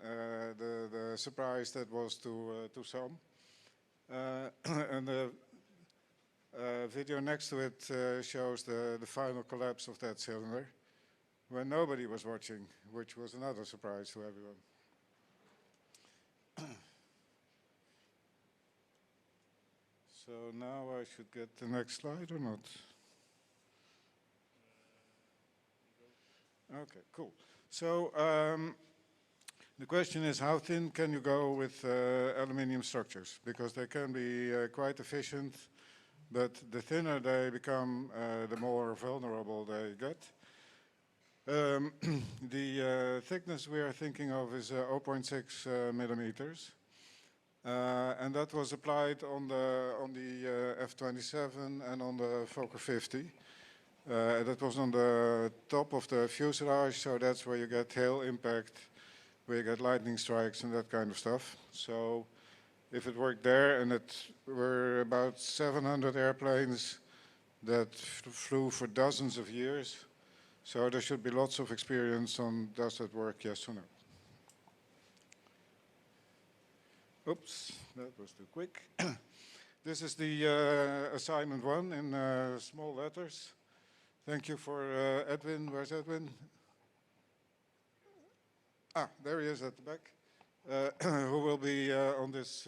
the surprise that was to some. And the video next to it shows the final collapse of that cylinder when nobody was watching, which was another surprise to everyone. So now I should get the next slide or not? Okay, cool. So the question is, how thin can you go with aluminium structures? Because they can be quite efficient, but the thinner they become, the more vulnerable they get. The thickness we are thinking of is 0.6 millimeters. And that was applied on the F-27 and on the Fokker 50. That was on the top of the fuselage, so that's where you get hail impact, where you get lightning strikes and that kind of stuff. So if it worked there, and it were about 700 airplanes that flew for dozens of years, so there should be lots of experience on does that work, yes or no. Oops, that was too quick. This is the assignment 1 in small letters. Thank you for Edwin. Where's Edwin? Ah, there he is at the back. who will be on this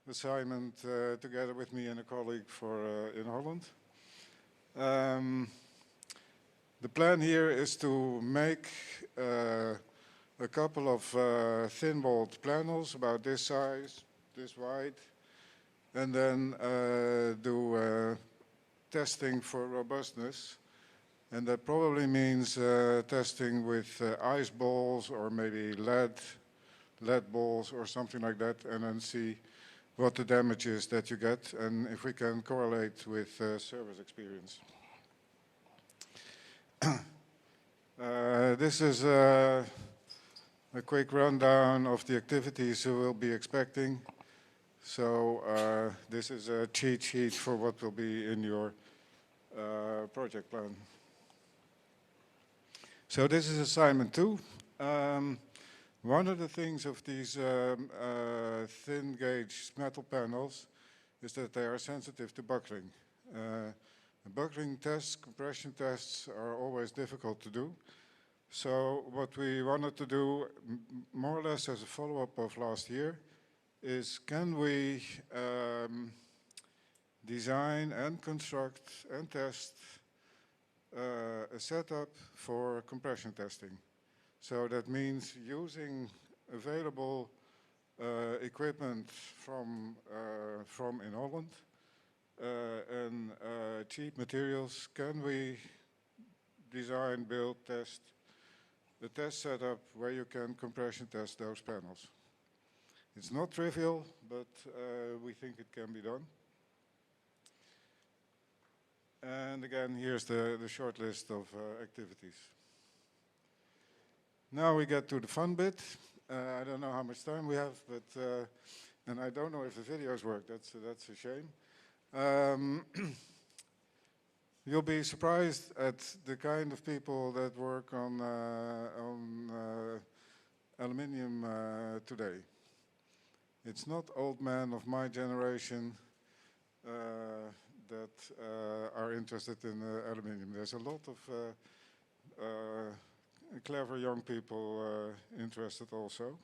assignment together with me and a colleague for Inholland. The plan here is to make a couple of thin-walled panels about this size, this wide, and then do testing for robustness. And that probably means testing with ice balls or maybe lead balls or something like that, and then see what the damage is that you get and if we can correlate with service experience. This is a quick rundown of the activities you will be expecting. So this is a cheat sheet for what will be in your project plan. So this is assignment 2. One of the things of these thin gauge metal panels is that they are sensitive to buckling. Buckling tests, compression tests are always difficult to do. So what we wanted to do, more or less as a follow-up of last year, is can we design and construct and test a setup for compression testing. So that means using available equipment from Inholland and cheap materials. Can we design, build, test a test setup where you can compression test those panels? It's not trivial, but we think it can be done. And again, here's the short list of activities. Now we get to the fun bit. I don't know how much time we have, but and I don't know if the videos work. That's a shame. You'll be surprised at the kind of people that work on aluminium today. It's not old men of my generation that are interested in aluminium. There's a lot of clever young people interested also.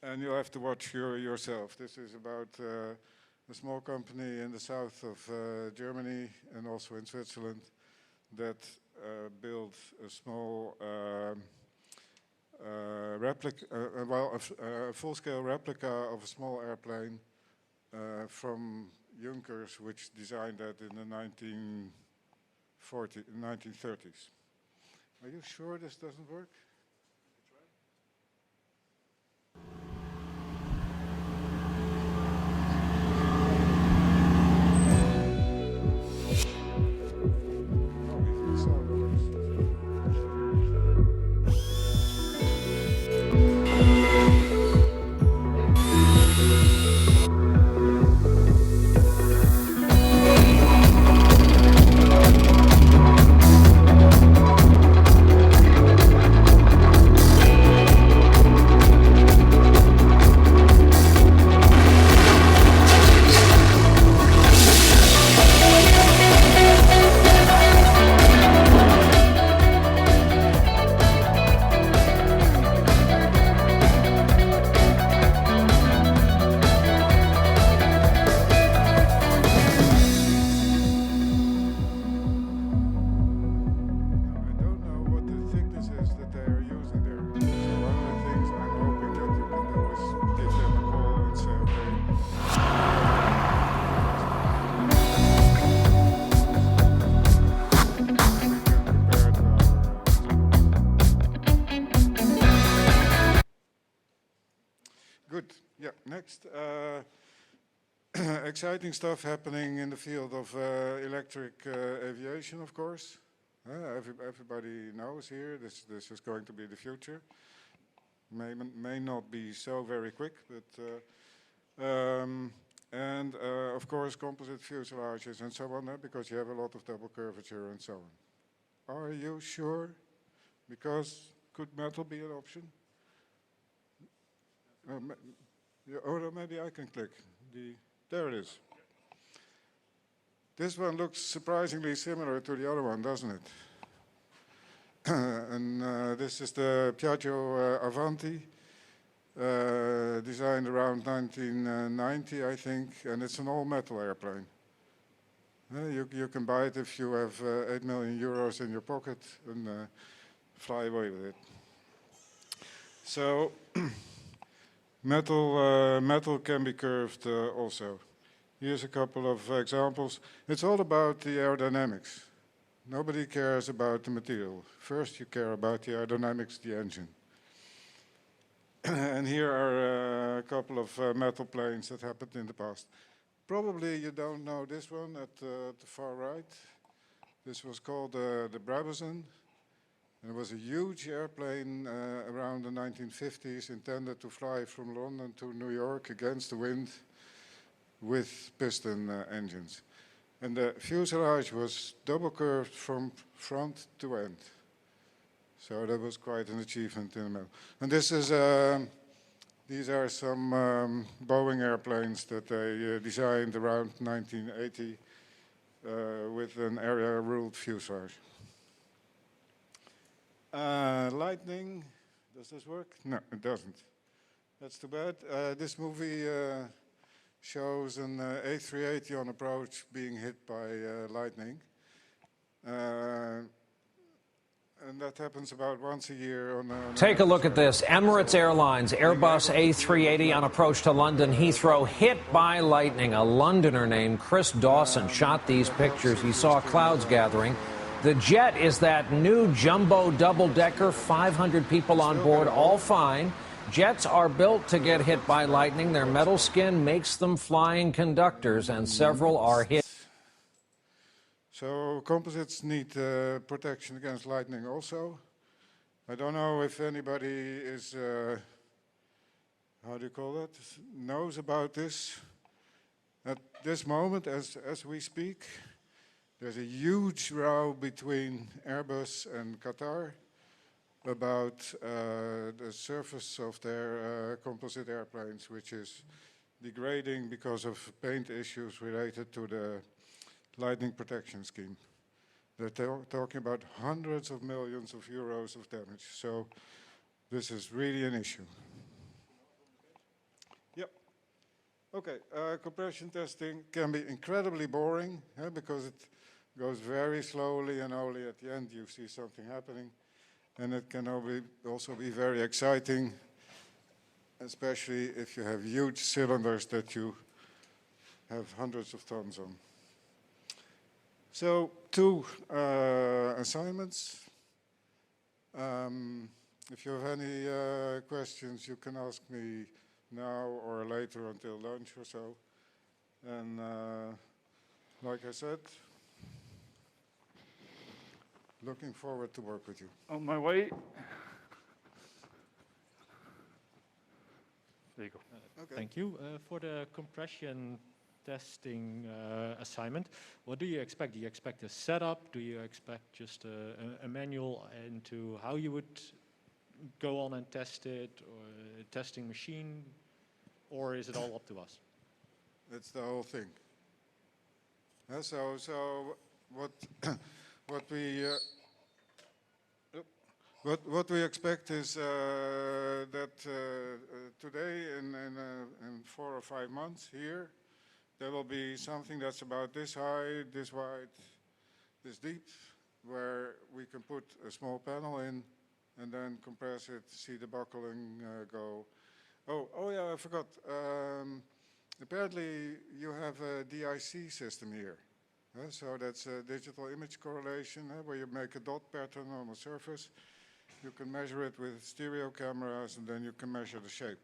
And you'll have to watch yourself. This is about a small company in the south of Germany and also in Switzerland that built a small replica, a full-scale replica of a small airplane from Junkers, which designed that in the 1930s. Are you sure this doesn't work? Good. Yeah. Next, exciting stuff happening in the field of electric aviation, of course. Everybody knows here this is going to be the future. May not be so very quick, but and of course composite fuselages and so on, because you have a lot of double curvature and so on. Are you sure? Because could metal be an option? Or maybe I can click. There it is. This one looks surprisingly similar to the other one, doesn't it? and this is the Piaggio Avanti, designed around 1990, I think, and it's an all-metal airplane. You can buy it if you have 8 million euros in your pocket and fly away with it. So metal can be curved also. Here's a couple of examples. It's all about the aerodynamics. Nobody cares about the material. First you care about the aerodynamics, the engine. And here are a couple of metal planes that happened in the past. Probably you don't know this one at the far right. This was called the Brabazon. It was a huge airplane around the 1950s, intended to fly from London to New York against the wind with piston engines. And the fuselage was double curved from front to end. So that was quite an achievement in the middle. And this is, these are some Boeing airplanes that they designed around 1980 with an area-ruled fuselage. Lightning, does this work? No, it doesn't. That's too bad. This movie shows an A380 on approach being hit by lightning. And that happens about once a year on Take a look at this. Emirates Airlines Airbus A380 on approach to London Heathrow hit by lightning. A Londoner named Chris Dawson shot these pictures. He saw clouds gathering. The jet is that new jumbo double-decker, 500 people on board, all fine. Jets are built to get hit by lightning. Their metal skin makes them flying conductors, and several are hit. So composites need protection against lightning also. I don't know if anybody is, how do you call that, knows about this. At this moment, as we speak, there's a huge row between Airbus and Qatar about the surface of their composite airplanes, which is degrading because of paint issues related to the lightning protection scheme. They're talking about hundreds of millions of euros of damage. So this is really an issue. Yep. Okay, compression testing can be incredibly boring because it goes very slowly and only at the end you see something happening. And it can also be very exciting, especially if you have huge cylinders that you have hundreds of tons on. So 2 assignments. If you have any questions, you can ask me now or later until lunch or so. And like I said, looking forward to work with you. On my way. There you go. Okay. Thank you. For the compression testing assignment, what do you expect? Do you expect a setup? Do you expect just a manual into how you would go on and test it, or a testing machine, or is it all up to us? It's the whole thing. So what we expect is that today in 4 or 5 months here, there will be something that's about this high, this wide, this deep, where we can put a small panel in and then compress it, see the buckling go. Oh yeah, I forgot. Apparently you have a DIC system here. So that's a digital image correlation where you make a dot pattern on the surface. You can measure it with stereo cameras and then you can measure the shape.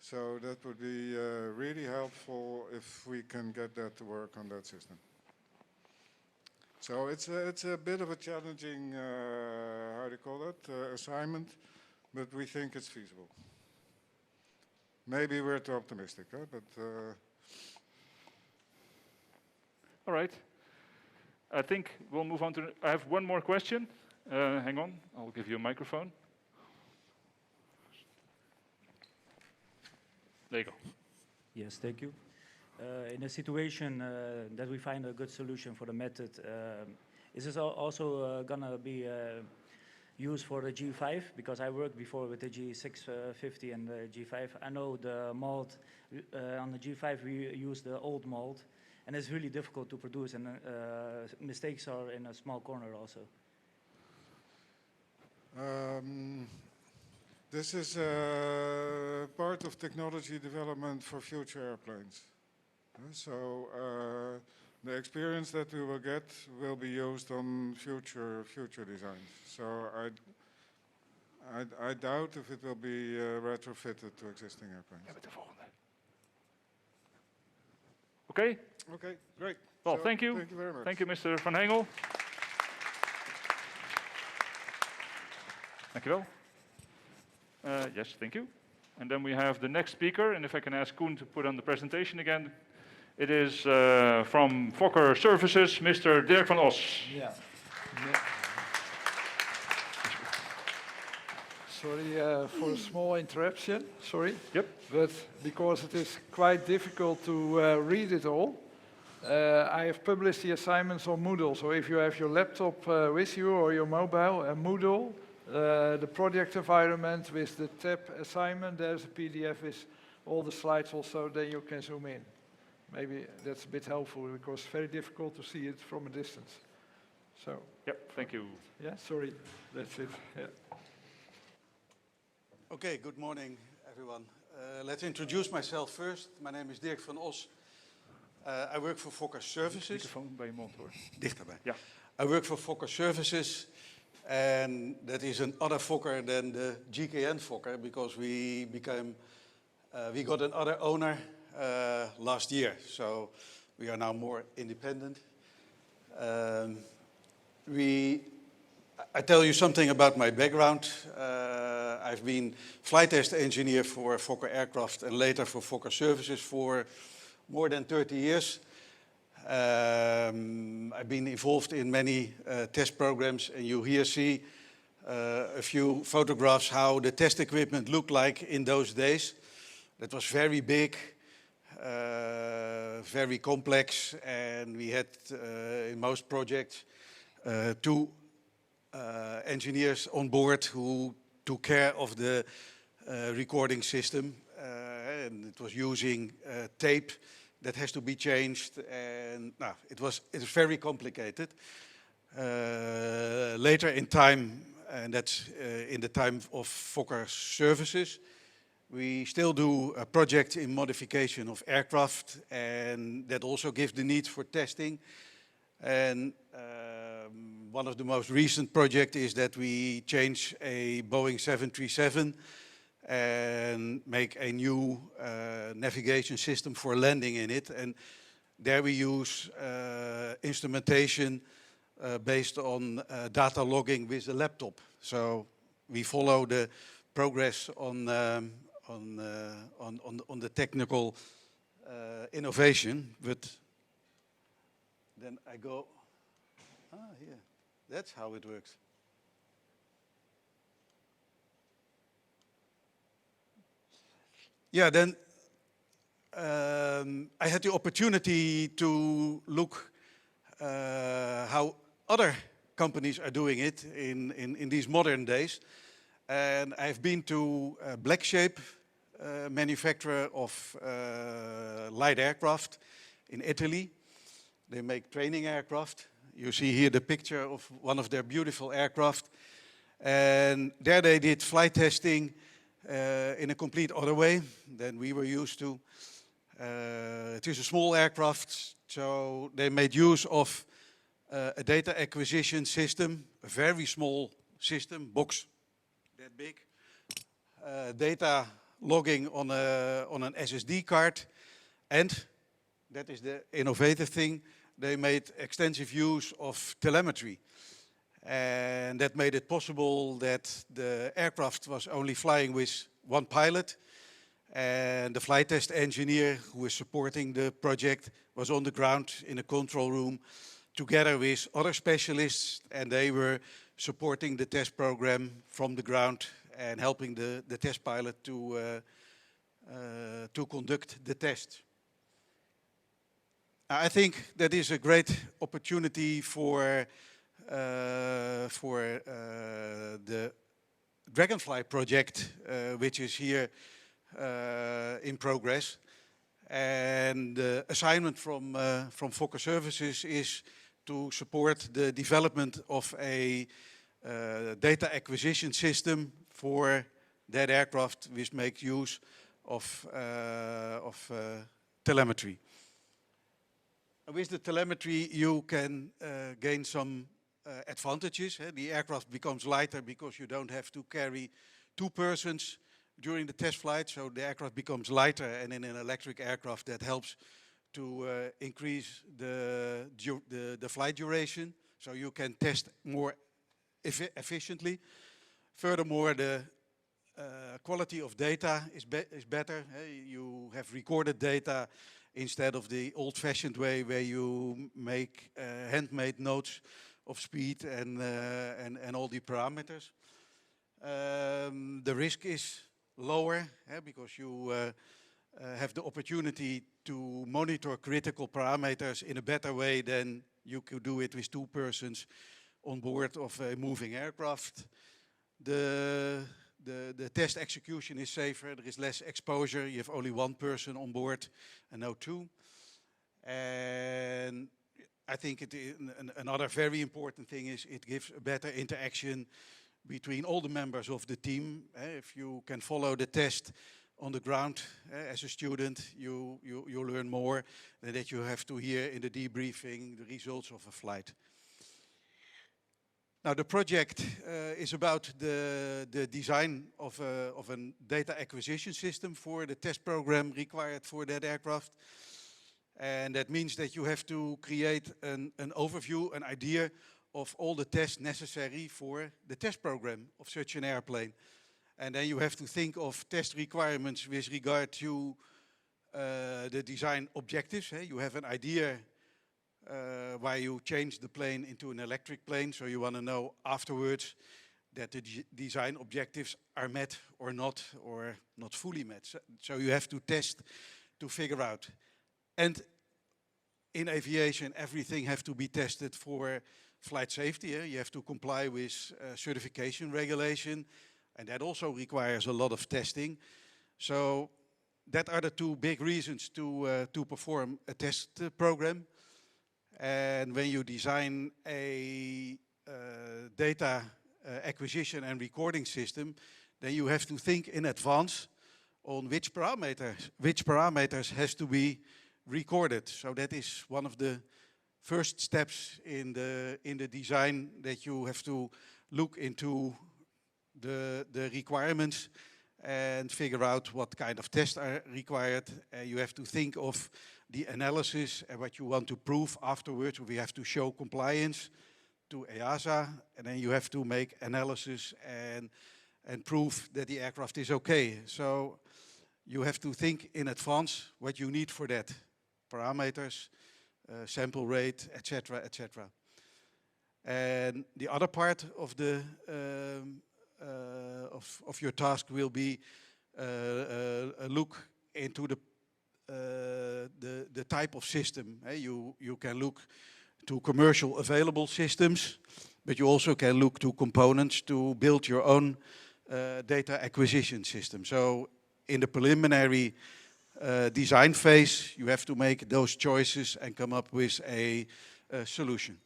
So that would be really helpful if we can get that to work on that system. So it's a bit of a challenging, how do you call it, assignment, but we think it's feasible. Maybe we're too optimistic, huh? But. All right. I think we'll move on to. I have one more question. Hang on, I'll give you a microphone. There you go. Yes, thank you. In a situation that we find a good solution for the method, is this also going to be use for the G5, because I worked before with the G650 and the G5. I know the mold, on the G5 we use the old mold, and it's really difficult to produce, and mistakes are in a small corner also. This is part of technology development for future airplanes. So the experience that we will get will be used on future designs. So I doubt if it will be retrofitted to existing airplanes. Okay? Okay, great. Well, So, thank you. Thank you very much. Thank you, Mr. Van Hengel. Thank you. Yes, thank you. And then we have the next speaker, and if I can ask Koen to put on the presentation again. It is from Fokker Services, Mr. Dirk van Os. Yeah. Sorry for a small interruption, sorry. Yep. But because it is quite difficult to read it all, I have published the assignments on Moodle. So if you have your laptop with you or your mobile, Moodle, the project environment with the tab assignment, there's a PDF with all the slides also, then you can zoom in. Maybe that's a bit helpful because it's very difficult to see it from a distance. So. Yep, thank you. Yeah, sorry, that's it. Yeah. Okay, good morning, everyone. Let's introduce myself first. My name is Dirk van Os. I work for Fokker Services. Microfoon bij je mond hoor. Dichterbij. Ja. I work for Fokker Services, and that is another Fokker than the GKN Fokker because we got another owner last year, so we are now more independent. I tell you something about my background. I've been flight test engineer for Fokker Aircraft and later for Fokker Services for more than 30 years. I've been involved in many test programs, and you here see a few photographs how the test equipment looked like in those days. That was very big, very complex, and we had in most projects 2 engineers on board who took care of the recording system, and it was using tape that has to be changed, and it was very complicated. Later in time, and that's in the time of Fokker Services, we still do a project in modification of aircraft, and that also gives the need for testing. And one of the most recent projects is that we change a Boeing 737 and make a new navigation system for landing in it. And there we use instrumentation based on data logging with the laptop. So we follow the progress on the technical innovation, but then I go, here, that's how it works. Yeah, then I had the opportunity to look how other companies are doing it in these modern days. And I've been to Black Shape, manufacturer of light aircraft in Italy. They make training aircraft. You see here the picture of one of their beautiful aircraft. And there they did flight testing in a complete other way than we were used to. It is a small aircraft, so they made use of a data acquisition system, a very small system, box that big. Data logging on an SSD card, and that is the innovative thing, they made extensive use of telemetry. And that made it possible that the aircraft was only flying with one pilot, and the flight test engineer who was supporting the project was on the ground in a control room together with other specialists, and they were supporting the test program from the ground and helping the test pilot to conduct the test. I think that is a great opportunity for for the Dragonfly project, which is here in progress. And the assignment from Fokker Services is to support the development of a data acquisition system for that aircraft, which makes use of telemetry. With the telemetry, you can gain some advantages. The aircraft becomes lighter because you don't have to carry 2 persons during the test flight, so the aircraft becomes lighter, and in an electric aircraft that helps to increase the flight duration, so you can test more efficiently. Furthermore, the quality of data is better. You have recorded data instead of the old-fashioned way where you make handmade notes of speed and all the parameters. The risk is lower because you have the opportunity to monitor critical parameters in a better way than you could do it with 2 persons on board of a moving aircraft. The test execution is safer, there is less exposure, you have only 1 person on board and no 2. And I think another very important thing is it gives a better interaction between all the members of the team. If you can follow the test on the ground as a student, you learn more than that you have to hear in the debriefing the results of a flight. Now the project is about the design of a data acquisition system for the test program required for that aircraft. And that means that you have to create an overview, an idea of all the tests necessary for the test program of such an airplane. And then you have to think of test requirements with regard to the design objectives. You have an idea why you change the plane into an electric plane, so you want to know afterwards that the design objectives are met or not fully met. So you have to test to figure out. And in aviation, everything has to be tested for flight safety. You have to comply with certification regulation, and that also requires a lot of testing. So that are the 2 big reasons to perform a test program. And when you design a data acquisition and recording system, then you have to think in advance on which parameters has to be recorded. So that is one of the first steps in the design, that you have to look into the requirements and figure out what kind of tests are required. You have to think of the analysis and what you want to prove afterwards. We have to show compliance to EASA, and then you have to make analysis and prove that the aircraft is okay. So you have to think in advance what you need for that. Parameters, sample rate, etc., etc. And the other part of the of your task will be a look into the type of system. You can look to commercial available systems, but you also can look to components to build your own data acquisition system. So in the preliminary design phase, you have to make those choices and come up with a solution.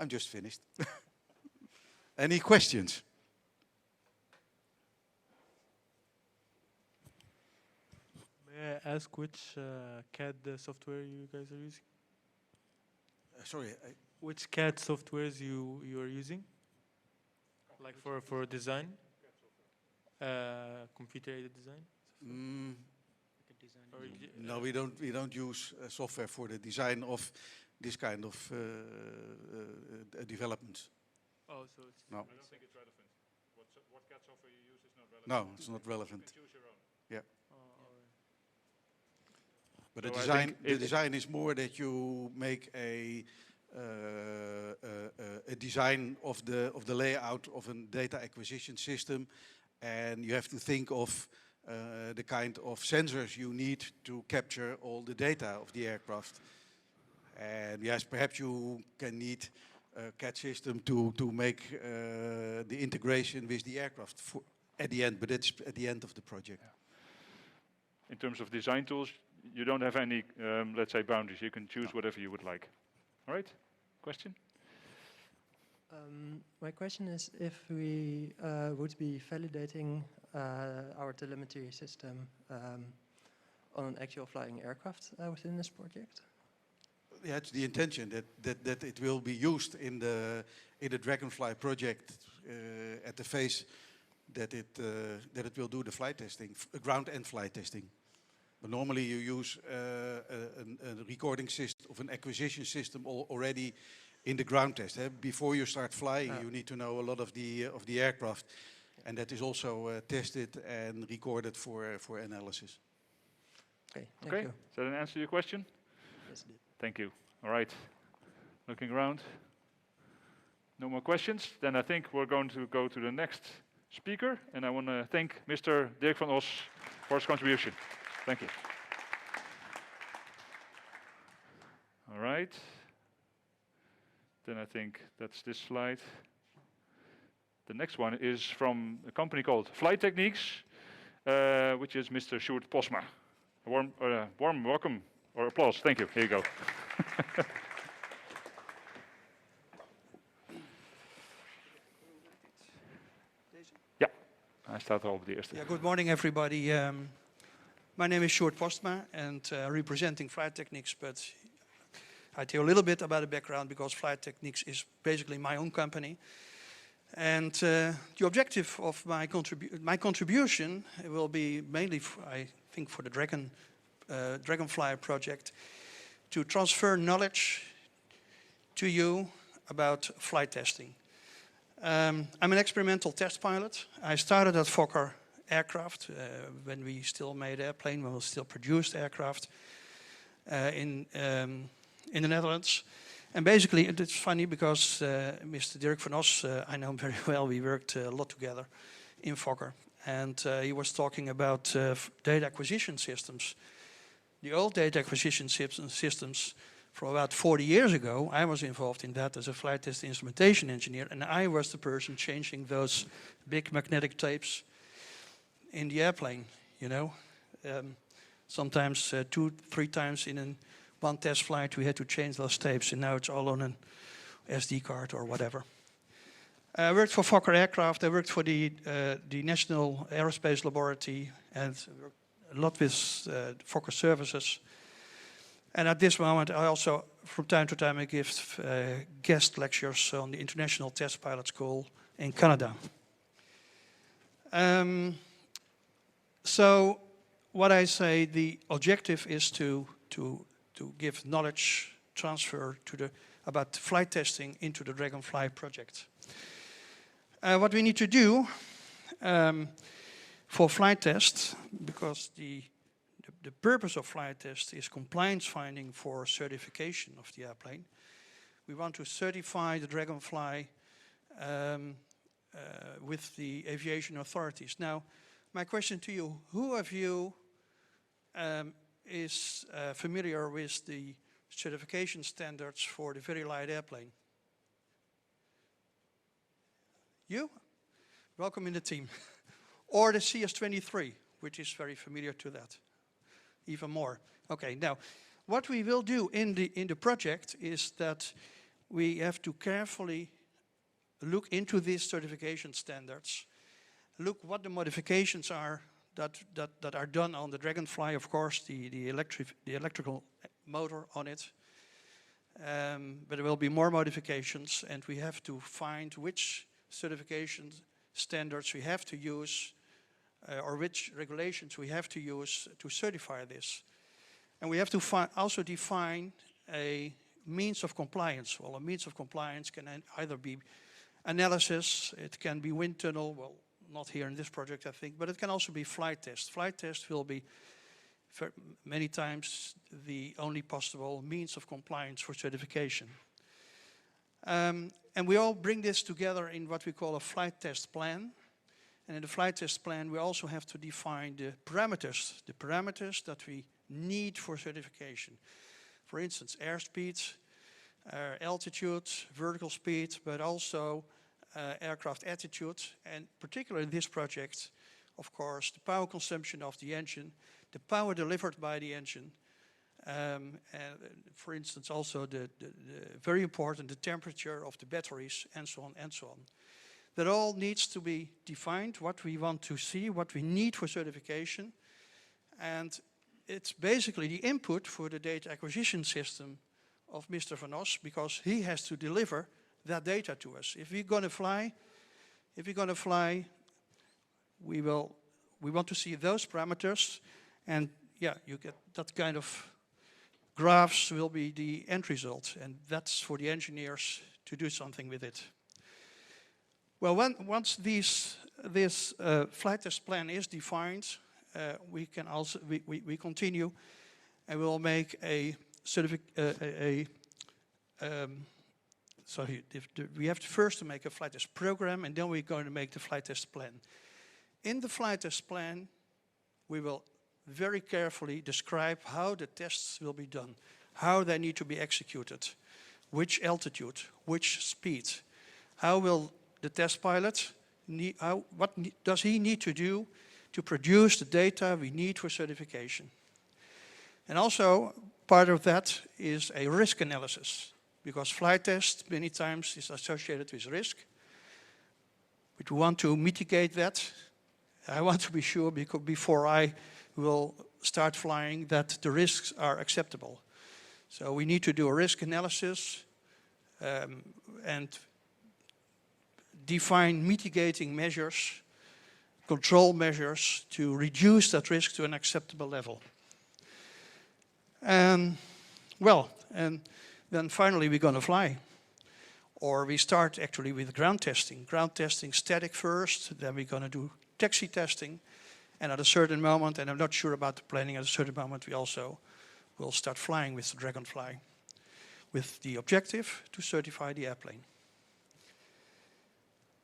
I'm just finished. Any questions? May I ask which CAD software you guys are using? Sorry? Which CAD softwares you are using? Like for design? Computer-aided design? No, we don't use software for the design of this kind of developments. Oh, so it's no. I don't think it's relevant. What CAD software you use is not relevant. No, it's not relevant. You can choose your own. Yeah. But So the design is more that you make a design of the layout of a data acquisition system, and you have to think of the kind of sensors you need to capture all the data of the aircraft. And yes, perhaps you can need a CAD system to make the integration with the aircraft at the end, but it's at the end of the project. In terms of design tools, you don't have any, let's say, boundaries. You can choose whatever you would like. All right? Question? My question is if we would be validating our telemetry system on an actual flying aircraft within this project. Yeah, it's the intention that it will be used in the Dragonfly project at the phase that it will do the flight testing, ground and flight testing. But normally you use a recording system of an acquisition system already in the ground test. Before you start flying, you need to know a lot of the aircraft, and that is also tested and recorded for analysis. Okay, thank you. Does that answer your question? Yes, it did. Thank you. All right. Looking around. No more questions? Then I think we're going to go to the next speaker, and I want to thank Mr. Dirk van Os for his contribution. Thank you. All right. Then I think that's this slide. The next one is from a company called Flight Techniques, which is Mr. Sjoerd Posma. A warm welcome or applause. Thank you. Here you go. Ja, hij staat al op de eerste. Yeah, good morning, everybody. My name is Sjoerd Postma, and representing Flight Techniques, but I tell you a little bit about the background because Flight Techniques is basically my own company. And the objective of my contribution will be mainly, I think, for the Dragonfly project, to transfer knowledge to you about flight testing. I'm an experimental test pilot. I started at Fokker Aircraft when we still made airplane, when we still produced aircraft in the Netherlands. And basically, it's funny because Mr. Dirk van Os, I know him very well. We worked a lot together in Fokker. And he was talking about data acquisition systems. The old data acquisition systems from about 40 years ago, I was involved in that as a flight test instrumentation engineer. And I was the person changing those big magnetic tapes in the airplane, you know. Sometimes 2-3 times in one test flight we had to change those tapes, and now it's all on an SD card or whatever. I worked for Fokker Aircraft. I worked for the National Aerospace Laboratory and worked a lot with Fokker Services. And at this moment, I also, from time to time, I give guest lectures on the International Test Pilot School in Canada. So, what I say, the objective is to give knowledge transfer about flight testing into the Dragonfly project. What we need to do for flight test, because the purpose of flight test is compliance finding for certification of the airplane. We want to certify the Dragonfly with the aviation authorities. Now, my question to you, who of you is familiar with the certification standards for the very light airplane? You? Welcome in the team. Or the CS23, which is very familiar to that. Even more. Okay, now, what we will do in the project is that we have to carefully look into these certification standards, look what the modifications are that are done on the Dragonfly, of course, the electrical motor on it. But there will be more modifications, and we have to find which certification standards we have to use or which regulations we have to use to certify this. And we have to also define a means of compliance. Well, a means of compliance can either be analysis, it can be wind tunnel, well, not here in this project, I think, but it can also be flight test. Flight test will be many times the only possible means of compliance for certification. And we all bring this together in what we call a flight test plan. And in the flight test plan, we also have to define the parameters that we need for certification. For instance, airspeed, altitude, vertical speed, but also aircraft attitude, and particularly in this project, of course, the power consumption of the engine, the power delivered by the engine, and for instance, also the very important, the temperature of the batteries, and so on and so on. That all needs to be defined, what we want to see, what we need for certification, and it's basically the input for the data acquisition system of Mr. Van Os, because he has to deliver that data to us. If we're going to fly, we want to see those parameters, and yeah, you get that kind of graphs will be the end result, and that's for the engineers to do something with it. Well, once this flight test plan is defined, we can also we continue, and we'll make a we have first to make a flight test program, and then we're going to make the flight test plan. In the flight test plan, we will very carefully describe how the tests will be done, how they need to be executed, which altitude, which speed, how will the test pilot what does he need to do to produce the data we need for certification. And also, part of that is a risk analysis, because flight test many times is associated with risk. But we want to mitigate that. I want to be sure, because before I will start flying, that the risks are acceptable. So we need to do a risk analysis and define mitigating measures, control measures to reduce that risk to an acceptable level. And then finally we're going to fly. Or we start actually with ground testing. Ground testing static first, then we're going to do taxi testing. And at a certain moment, and I'm not sure about the planning, at a certain moment we also will start flying with the Dragonfly, with the objective to certify the airplane.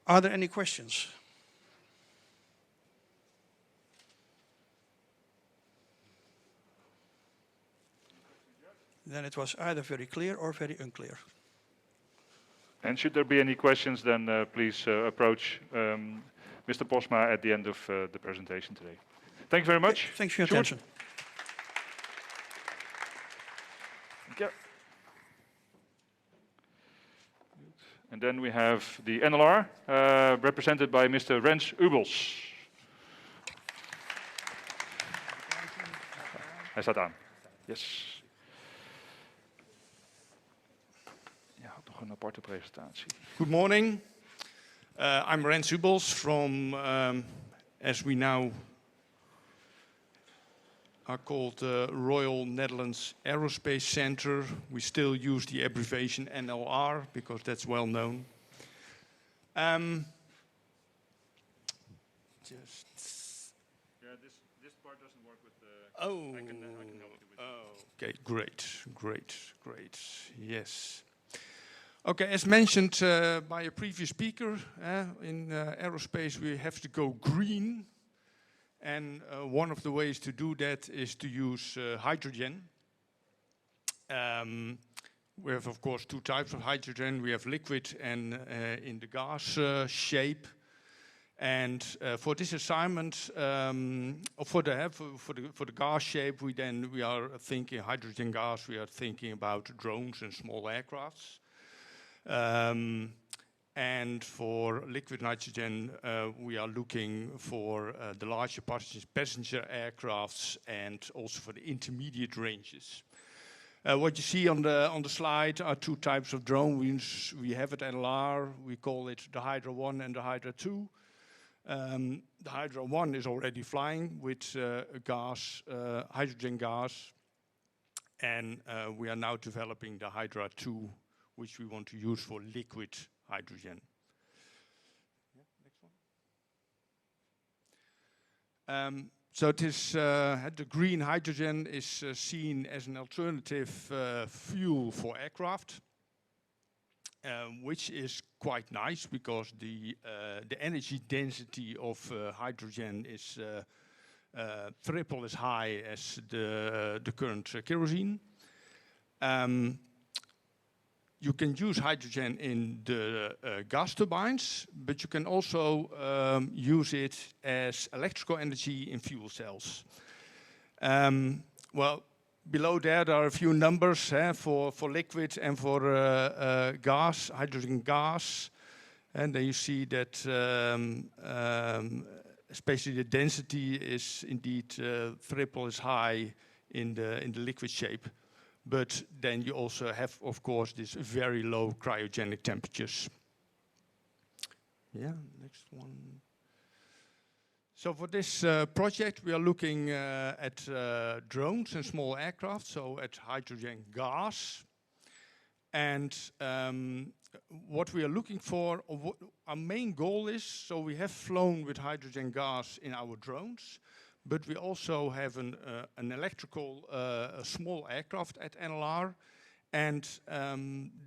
Are there any questions? Then it was either very clear or very unclear. And should there be any questions, then please approach Mr. Posma at the end of the presentation today. Thank you very much. Thanks for your attention. Thank you. And then we have the NLR, represented by Mr. Rens Ubels. Hij staat aan. Yes. Ja, nog een aparte presentatie. Good morning. I'm Rens Ubels from, as we now are called Royal Netherlands Aerospace Center. We still use the abbreviation NLR because that's well known. Yeah, this part doesn't work with the... Oh, I can help you with okay, great, yes. Okay, as mentioned by a previous speaker, in aerospace we have to go green. And one of the ways to do that is to use hydrogen. We have, of course, two types of hydrogen. We have liquid and in the gas shape. And for this assignment, for the gas shape, we are thinking hydrogen gas. We are thinking about drones and small aircrafts. And for liquid nitrogen, we are looking for the larger passenger aircrafts and also for the intermediate ranges. What you see on the slide are two types of drones. We have at NLR, we call it the Hydra 1 and the Hydra 2. The Hydra 1 is already flying with hydrogen gas. And we are now developing the Hydra 2, which we want to use for liquid hydrogen. Yeah, next one. So the green hydrogen is seen as an alternative fuel for aircraft, which is quite nice because the energy density of hydrogen is triple as high as the current kerosene. You can use hydrogen in the gas turbines, but you can also use it as electrical energy in fuel cells. Well, below there are a few numbers for liquid and for gas, hydrogen gas. And then you see that especially the density is indeed triple as high in the liquid shape. But then you also have, of course, these very low cryogenic temperatures. Yeah, next one. So for this project, we are looking at drones and small aircraft, so at hydrogen gas. And what we are looking for, or what our main goal is, so we have flown with hydrogen gas in our drones, but we also have an electrical small aircraft at NLR, and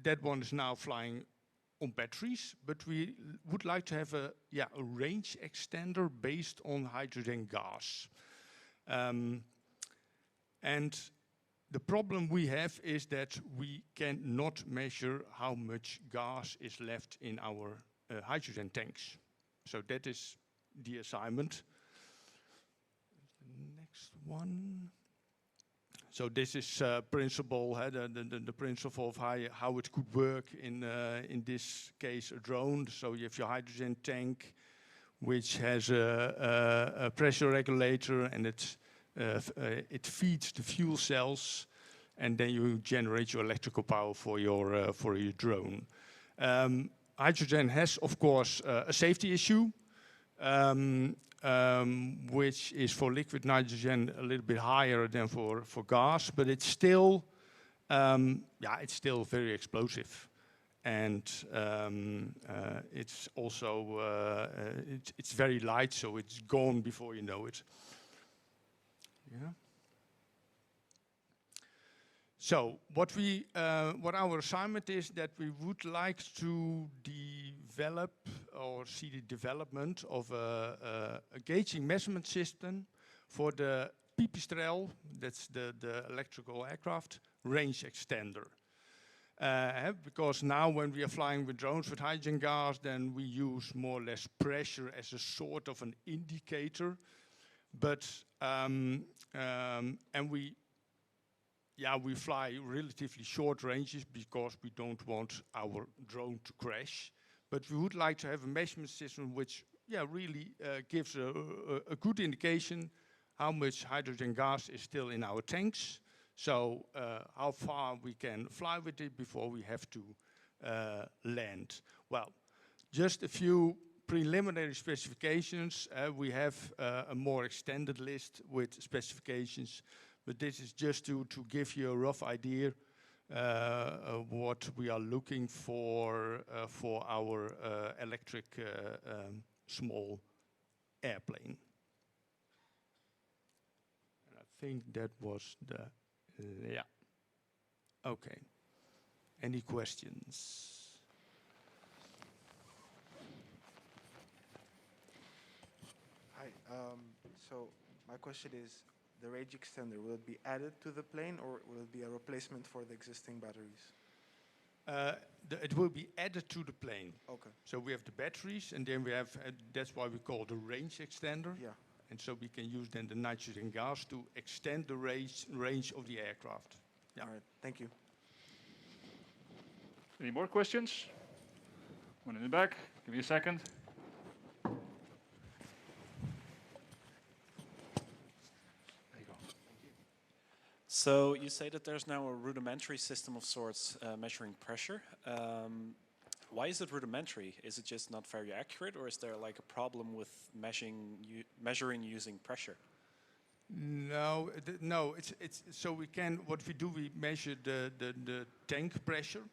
that one is now flying on batteries, but we would like to have a range extender based on hydrogen gas. And the problem we have is that we cannot measure how much gas is left in our hydrogen tanks. So that is the assignment. Next one. So this is principle, the principle of how it could work in this case a drone. So you have your hydrogen tank, which has a pressure regulator, and it feeds the fuel cells, and then you generate your electrical power for your drone. Hydrogen has, of course, a safety issue. Which is for liquid nitrogen a little bit higher than for gas, but it's still, it's still very explosive, and it's also it's very light, so it's gone before you know it. Yeah. So what our assignment is that we would like to develop or see the development of a gauging measurement system for the pipistrel, that's the electrical aircraft, range extender. Because now when we are flying with drones with hydrogen gas, then we use more or less pressure as a sort of an indicator. But, and we fly relatively short ranges because we don't want our drone to crash. But we would like to have a measurement system which really gives a good indication how much hydrogen gas is still in our tanks. So how far we can fly with it before we have to land. Well, just a few preliminary specifications. We have a more extended list with specifications. But this is just to give you a rough idea of what we are looking for our electric small airplane. And I think that was the, Okay. Any questions? Hi, so my question is, the range extender, will it be added to the plane or will it be a replacement for the existing batteries? It will be added to the plane. Okay. So we have the batteries, and then we have, that's why we call the range extender. Yeah. And so we can use then the nitrogen gas to extend the range of the aircraft. Yeah. All right, thank you. Any more questions? One in the back, give me a second. So you say that there's now a rudimentary system of sorts measuring pressure. Why is it rudimentary? Is it just not very accurate, or is there like a problem with measuring using pressure? No, no. It's so we can. What we do, we measure the tank pressure,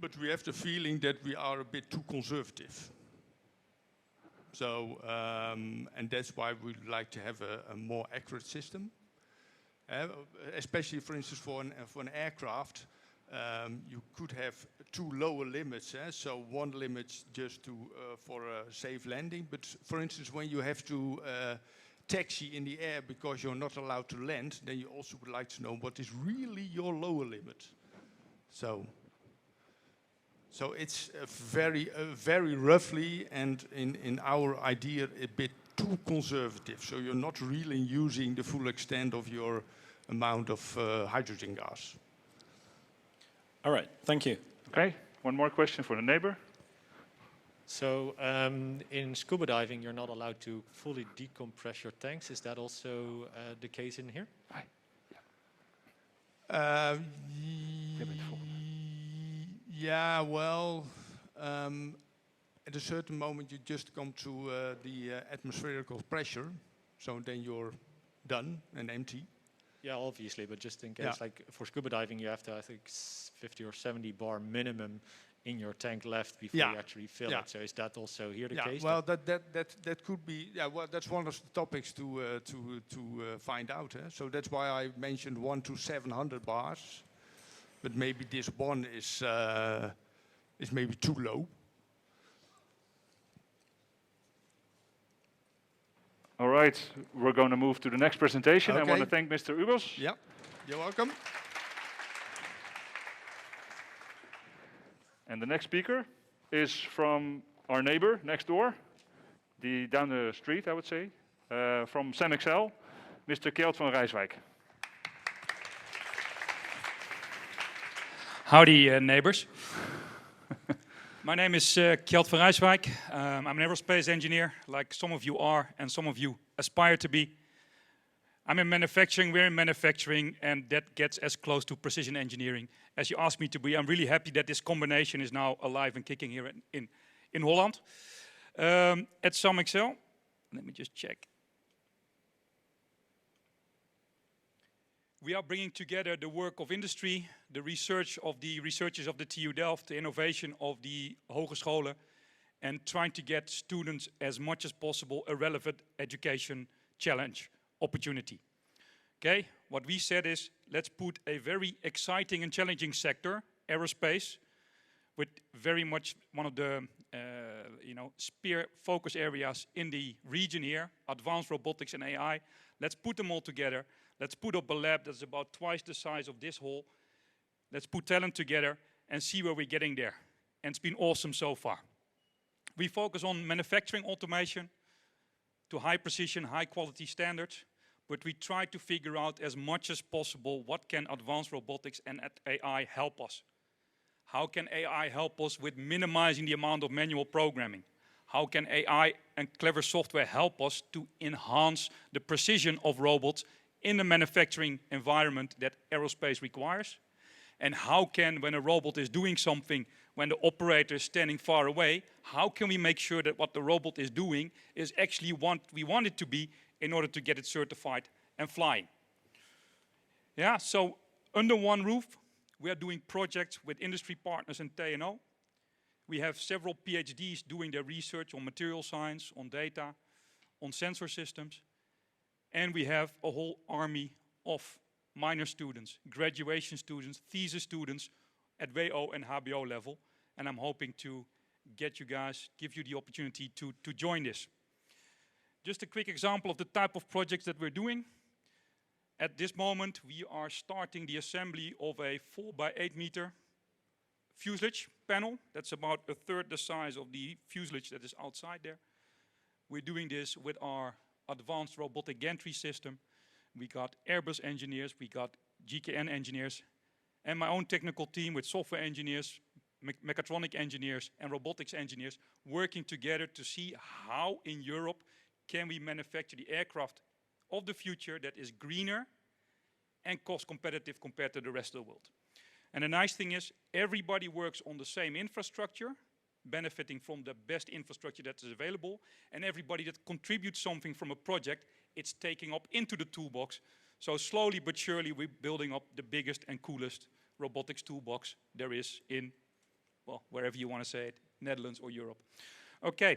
but we have the feeling that we are a bit too conservative. So and that's why we'd like to have a more accurate system. Especially, for instance, for an aircraft, you could have two lower limits. So one limit just for a safe landing. But for instance, when you have to taxi in the air because you're not allowed to land, then you also would like to know what is really your lower limit. So it's very roughly, and in our idea, a bit too conservative. So you're not really using the full extent of your amount of hydrogen gas. All right, thank you. Okay, one more question for the neighbor. So in scuba diving, you're not allowed to fully decompress your tanks. Is that also the case in here? Yeah, well, at a certain moment you just come to the atmospherical pressure, so then you're done and empty. Yeah, obviously, but just in case, Yeah. like for scuba diving, you have to, I think, 50 or 70 bar minimum in your tank left before you actually fill it. So is that also here the case? Well, that could be. Yeah, well, that's one of the topics to find out. So that's why I mentioned 1 to 700 bars, but maybe this one is maybe too low. All right, we're going to move to the next presentation. I Okay. want to thank Mr. Ubels. Yeah, you're welcome. And the next speaker is from our neighbor next door, down the street, I would say, from SemXL, Mr. Kjeld van Rijswijk. Howdy, neighbors. My name is Kjeld van Rijswijk. I'm an aerospace engineer, like some of you are, and some of you aspire to be. I'm in manufacturing, we're in manufacturing, and that gets as close to precision engineering as you asked me to be. I'm really happy that this combination is now alive and kicking here in Holland. At SemXL, let me just check. We are bringing together the work of industry, the research of the researchers of the TU Delft, the innovation of the hogescholen, and trying to get students as much as possible a relevant education challenge opportunity. Okay, what we said is, let's put a very exciting and challenging sector, aerospace, with very much one of the spear focus areas in the region here, advanced robotics and AI. Let's put them all together. Let's put up a lab that's about twice the size of this hall. Let's put talent together and see where we're getting there. And it's been awesome so far. We focus on manufacturing automation to high precision, high quality standards, but we try to figure out as much as possible what can advanced robotics and AI help us. How can AI help us with minimizing the amount of manual programming? How can AI and clever software help us to enhance the precision of robots in the manufacturing environment that aerospace requires? And how can, when a robot is doing something, when the operator is standing far away, how can we make sure that what the robot is doing is actually what we want it to be in order to get it certified and flying? Yeah, so under one roof, we are doing projects with industry partners and TNO. We have several PhDs doing their research on material science, on data, on sensor systems. And we have a whole army of minor students, graduation students, thesis students at WO and HBO level. And I'm hoping to get you guys, give you the opportunity to join this. Just a quick example of the type of projects that we're doing. At this moment, we are starting the assembly of a 4x8 meter fuselage panel. That's about a third the size of the fuselage that is outside there. We're doing this with our advanced robotic gantry system. We got Airbus engineers, we got GKN engineers, and my own technical team with software engineers, mechatronic engineers, and robotics engineers working together to see how in Europe can we manufacture the aircraft of the future that is greener and cost competitive compared to the rest of the world. And the nice thing is, everybody works on the same infrastructure, benefiting from the best infrastructure that is available, and everybody that contributes something from a project, it's taking up into the toolbox. So slowly but surely, we're building up the biggest and coolest robotics toolbox there is in, well, wherever you want to say it, Netherlands or Europe. Okay.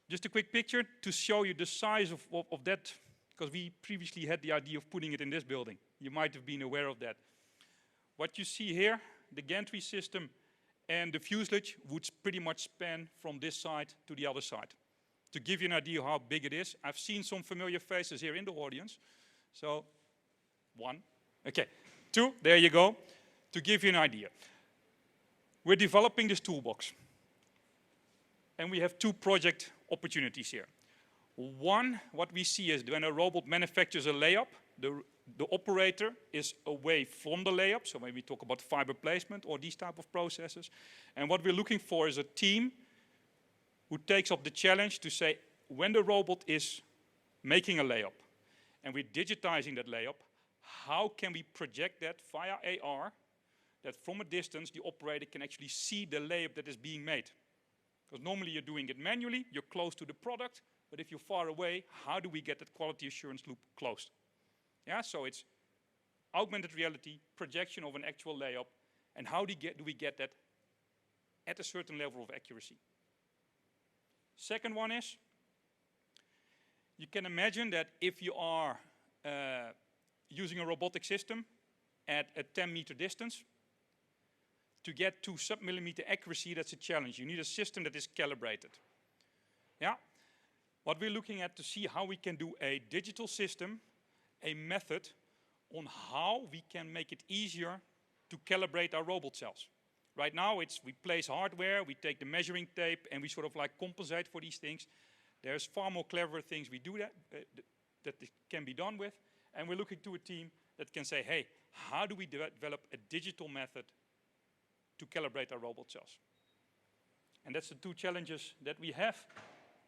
Just a quick picture to show you the size of that, because we previously had the idea of putting it in this building. You might have been aware of that. What you see here, the gantry system and the fuselage would pretty much span from this side to the other side. to give you an idea how big it is, I've seen some familiar faces here in the audience. So, 1, okay, 2, there you go, to give you an idea. We're developing this toolbox. And we have 2 project opportunities here. One, what we see is when a robot manufactures a layup, the operator is away from the layup, so when we talk about fiber placement or these type of processes. And what we're looking for is a team who takes up the challenge to say, when the robot is making a layup, and we're digitizing that layup, how can we project that via AR, that from a distance the operator can actually see the layup that is being made? Because normally you're doing it manually, you're close to the product, but if you're far away, how do we get that quality assurance loop closed? Yeah, so it's augmented reality, projection of an actual layup, and how do we get that at a certain level of accuracy? Second one is, you can imagine that if you are using a robotic system at a 10-meter distance, to get to sub-millimeter accuracy, that's a challenge. You need a system that is calibrated. Yeah? What we're looking at to see how we can do a digital system, a method on how we can make it easier to calibrate our robot cells. Right now, we place hardware, we take the measuring tape, and we sort of like compensate for these things. There's far more clever things we do that it can be done with, and we're looking to a team that can say, hey, how do we develop a digital method to calibrate our robot cells? And that's the 2 challenges that we have.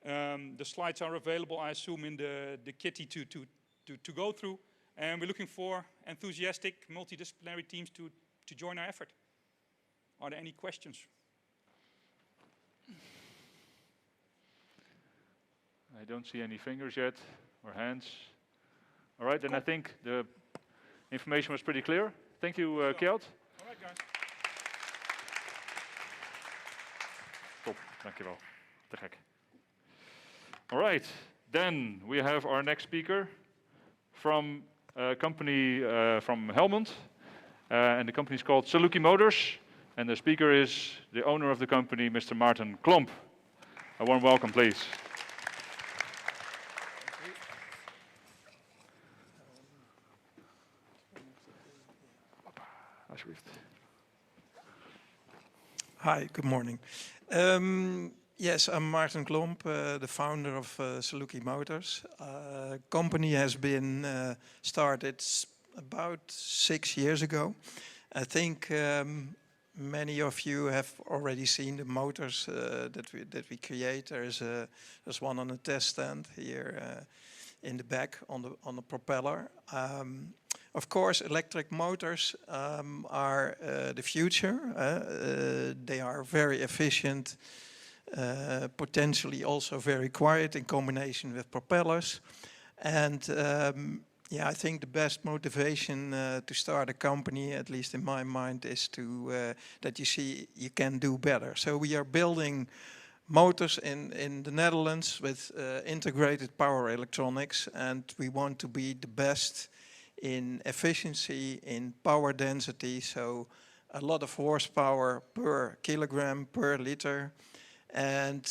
The slides are available, I assume, in the kitty to go through, and we're looking for enthusiastic, multidisciplinary teams to join our effort. Are there any questions? I don't see any fingers yet, or hands. All right, then I think the information was pretty clear. Thank you, Kjeld. All right, guys. Top, dankjewel. Te gek. All right, then we have our next speaker from a company from Helmond, and the company is called Saluki Motors, and the speaker is the owner of the company, Mr. Maarten Klomp. A warm welcome, please. Hi, good morning. Yes, I'm Maarten Klomp, the founder of Saluki Motors. Company has been started about 6 years ago. I think many of you have already seen the motors that we create. There's one on the test stand here in the back on the propeller. Of course, electric motors are the future. They are very efficient, potentially also very quiet in combination with propellers. And yeah, I think the best motivation to start a company, at least in my mind, is that you see you can do better. So we are building motors in the Netherlands with integrated power electronics, and we want to be the best in efficiency, in power density, so a lot of horsepower per kilogram, per liter. And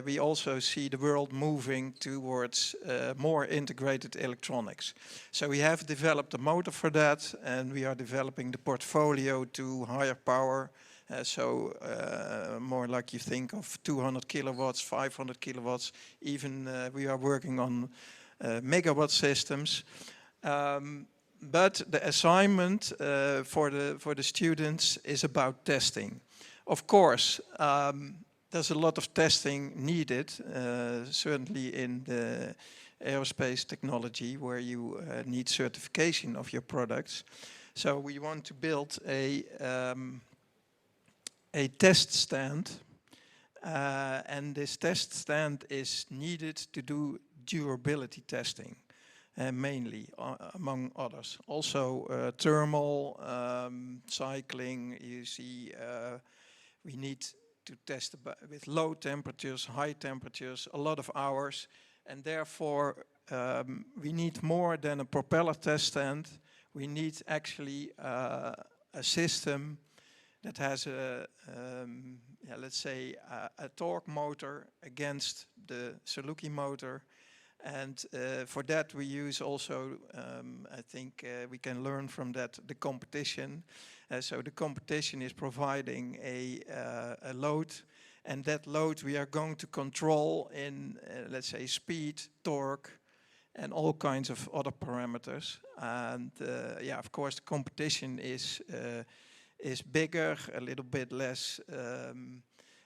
we also see the world moving towards more integrated electronics. So we have developed a motor for that, and we are developing the portfolio to higher power. More like you think of 200 kilowatts, 500 kilowatts, even we are working on megawatt systems. But the assignment for the students is about testing. Of course, there's a lot of testing needed, certainly in the aerospace technology, where you need certification of your products. So we want to build a test stand, and this test stand is needed to do durability testing. Mainly, among others. Also thermal, cycling, you see we need to test with low temperatures, high temperatures, a lot of hours, and therefore we need more than a propeller test stand. We need actually a system that has let's say a torque motor against the Saluki motor. And for that we use also, I think we can learn from that, the competition. So the competition is providing a load, and that load we are going to control in, let's say, speed, torque, and all kinds of other parameters. And yeah, of course, the competition is bigger, a little bit less,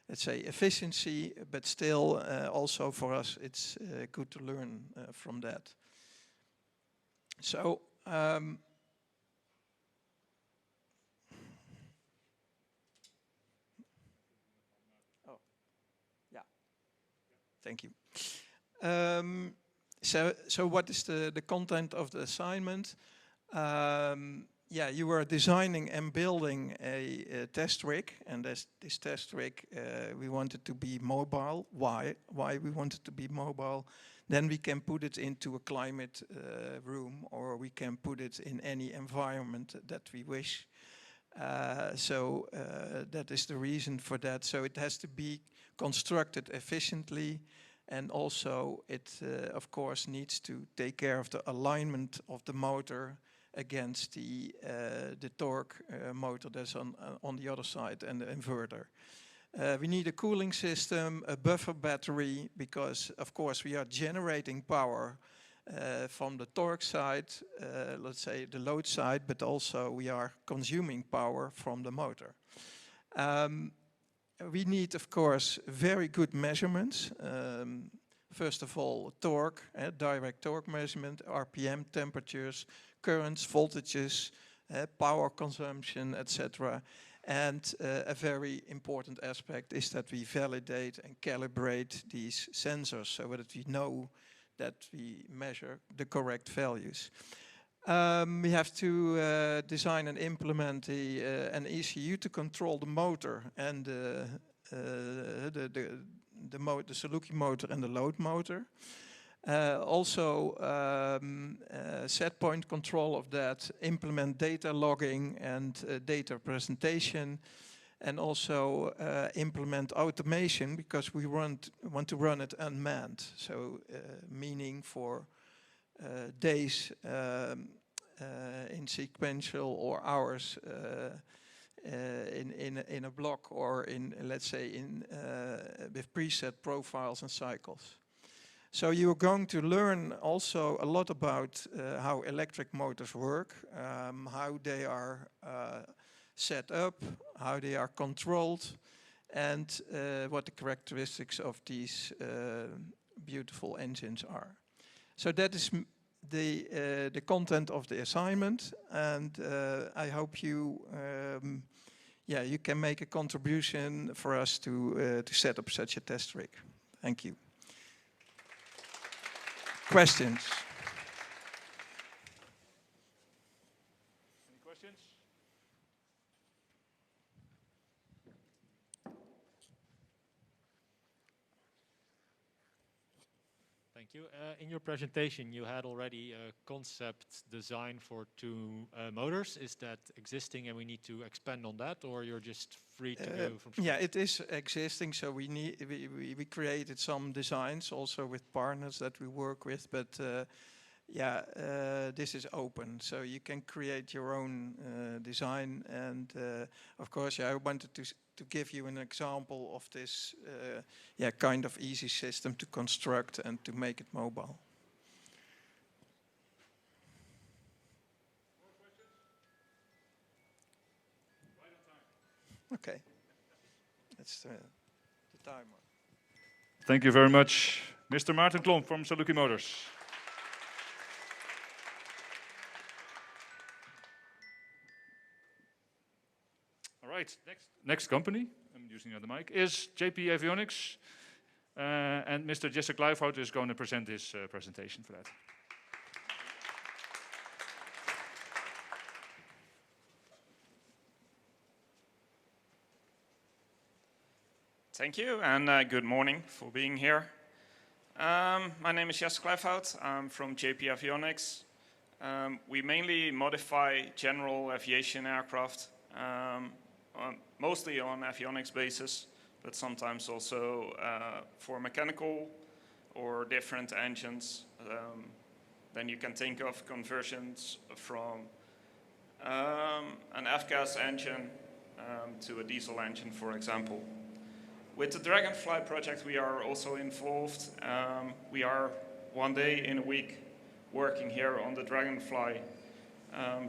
let's say, efficiency, but still also for us it's good to learn from that. So oh, yeah, thank you. So what is the content of the assignment? Yeah, you were designing and building a test rig, and this test rig we wanted to be mobile. Why we wanted to be mobile? Then we can put it into a climate room, or we can put it in any environment that we wish. So that is the reason for that. So it has to be constructed efficiently, and also it of course needs to take care of the alignment of the motor against the torque motor that's on the other side, and the inverter. We need a cooling system, a buffer battery, because of course we are generating power from the torque side, let's say the load side, but also we are consuming power from the motor. We need, of course, very good measurements. First of all, torque, direct torque measurement, RPM, temperatures, currents, voltages, power consumption, etc. And a very important aspect is that we validate and calibrate these sensors so that we know that we measure the correct values. We have to design and implement an ECU to control the motor and the Saluki motor and the load motor. Also set point control of that, implement data logging and data presentation, and also implement automation, because we want to run it unmanned. So meaning for days in sequential, or hours in a block, or in, let's say, with preset profiles and cycles. So you're going to learn also a lot about how electric motors work, how they are set up, how they are controlled, and what the characteristics of these beautiful engines are. So that is the content of the assignment, and I hope you you can make a contribution for us to set up such a test rig. Thank you. Questions? Any questions? Thank you. In your presentation, you had already a concept design for 2 motors. Is that existing and we need to expand on that, or you're just free to go from scratch? Yeah, it is existing. So we created some designs also with partners that we work with, but this is open, so you can create your own design. And of course, I wanted to give you an example of this kind of easy system to construct and to make it mobile. More questions? Right on time. Okay, that's the timer. Thank you very much, Mr. Maarten Klomp from Saluki Motors. All right, next company, I'm using the mic, is JP Avionics. And Mr. Jesse Kluifhout is going to present his presentation for that. Thank you, and good morning for being here. My name is Jesse Kluifhout. I'm from JP Avionics. We mainly modify general aviation aircraft, mostly on avionics basis, but sometimes also for mechanical or different engines. Then you can think of conversions from an F-gas engine to a diesel engine, for example. With the Dragonfly project, we are also involved. We are 1 day in a week working here on the Dragonfly,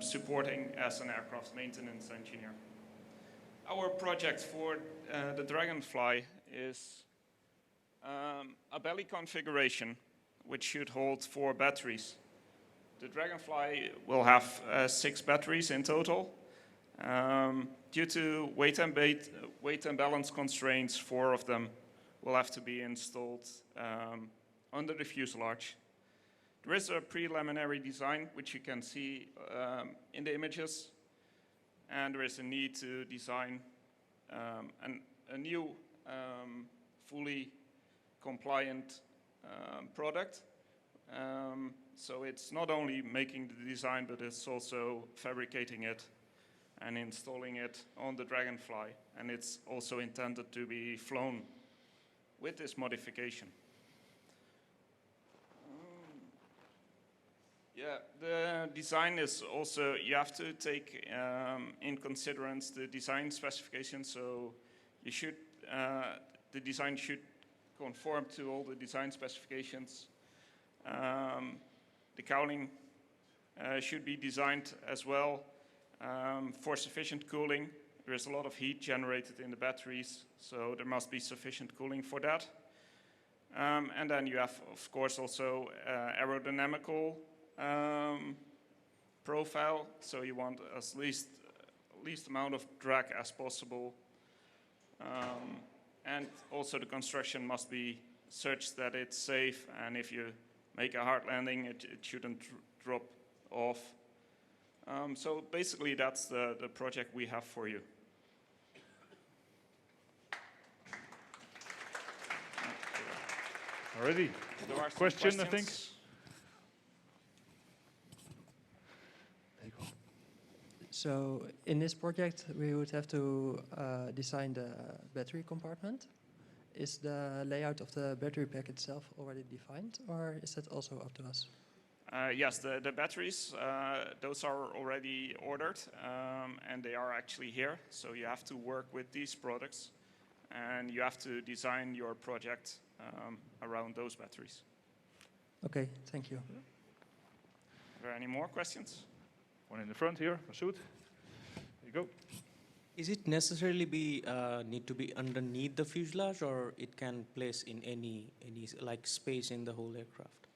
supporting as an aircraft maintenance engineer. Our project for the Dragonfly is a belly configuration which should hold 4 batteries. The Dragonfly will have 6 batteries in total. Due to weight and balance constraints, 4 of them will have to be installed under the fuselage. There is a preliminary design, which you can see in the images, and there is a need to design a new fully compliant product. So it's not only making the design, but it's also fabricating it and installing it on the Dragonfly. And it's also intended to be flown with this modification. Yeah, the design is also, you have to take in considerance the design specifications. So you should, the design should conform to all the design specifications. The cowling should be designed as well for sufficient cooling. There is a lot of heat generated in the batteries, so there must be sufficient cooling for that. And then you have, of course, also aerodynamical profile, so you want least amount of drag as possible. And also the construction must be such that it's safe, and if you make a hard landing, it shouldn't drop off. So basically that's the project we have for you. Already. Question, I think. So in this project, we would have to design the battery compartment. Is the layout of the battery pack itself already defined, or is that also up to us? Yes, the batteries, those are already ordered, and they are actually here. So you have to work with these products, and you have to design your project around those batteries. Okay, thank you. Are there any more questions? One in the front here, Masoud. There you go. Is it necessarily need to be underneath the fuselage, or it can place in any like space in the whole aircraft?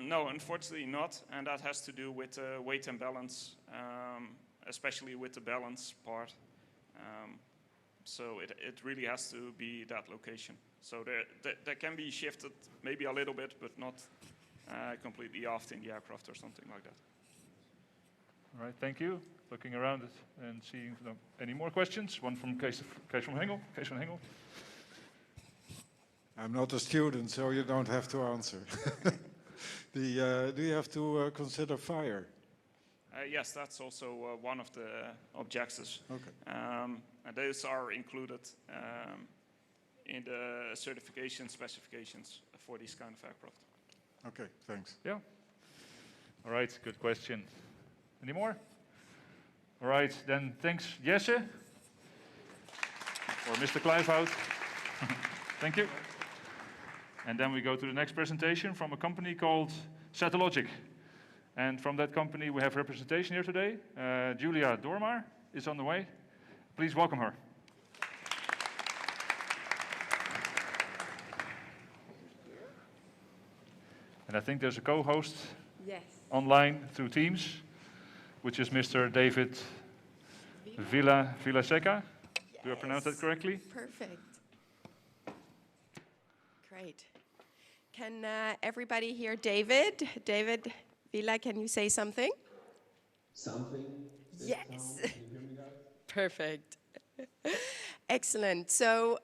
No, unfortunately not, and that has to do with weight and balance, especially with the balance part. So it really has to be that location. So there can be shifted maybe a little bit, but not completely aft in the aircraft or something like that. All right, thank you. Looking around and seeing any more questions. One from Kees from Hengel. Kees van Hengel. I'm not a student, so you don't have to answer. Do you have to consider fire? Yes, that's also one of the objectives. Okay. And those are included in the certification specifications for these kind of aircraft. Okay, thanks. Yeah. All right, good question. Any more? All right, then thanks, Jesse, or Mr. Kluijhout. Thank you. And then we go to the next presentation from a company called Satellogic. And from that company, we have representation here today. Julia Dormar is on the way. Please welcome her. And I think there's a co-host online through Teams, which is Mr. David Villaseca. Do I pronounce that correctly? Perfect. Great. Can everybody hear David? David Villa, can you say something? Something? Yes. Can you hear me, guys? Perfect. Excellent. So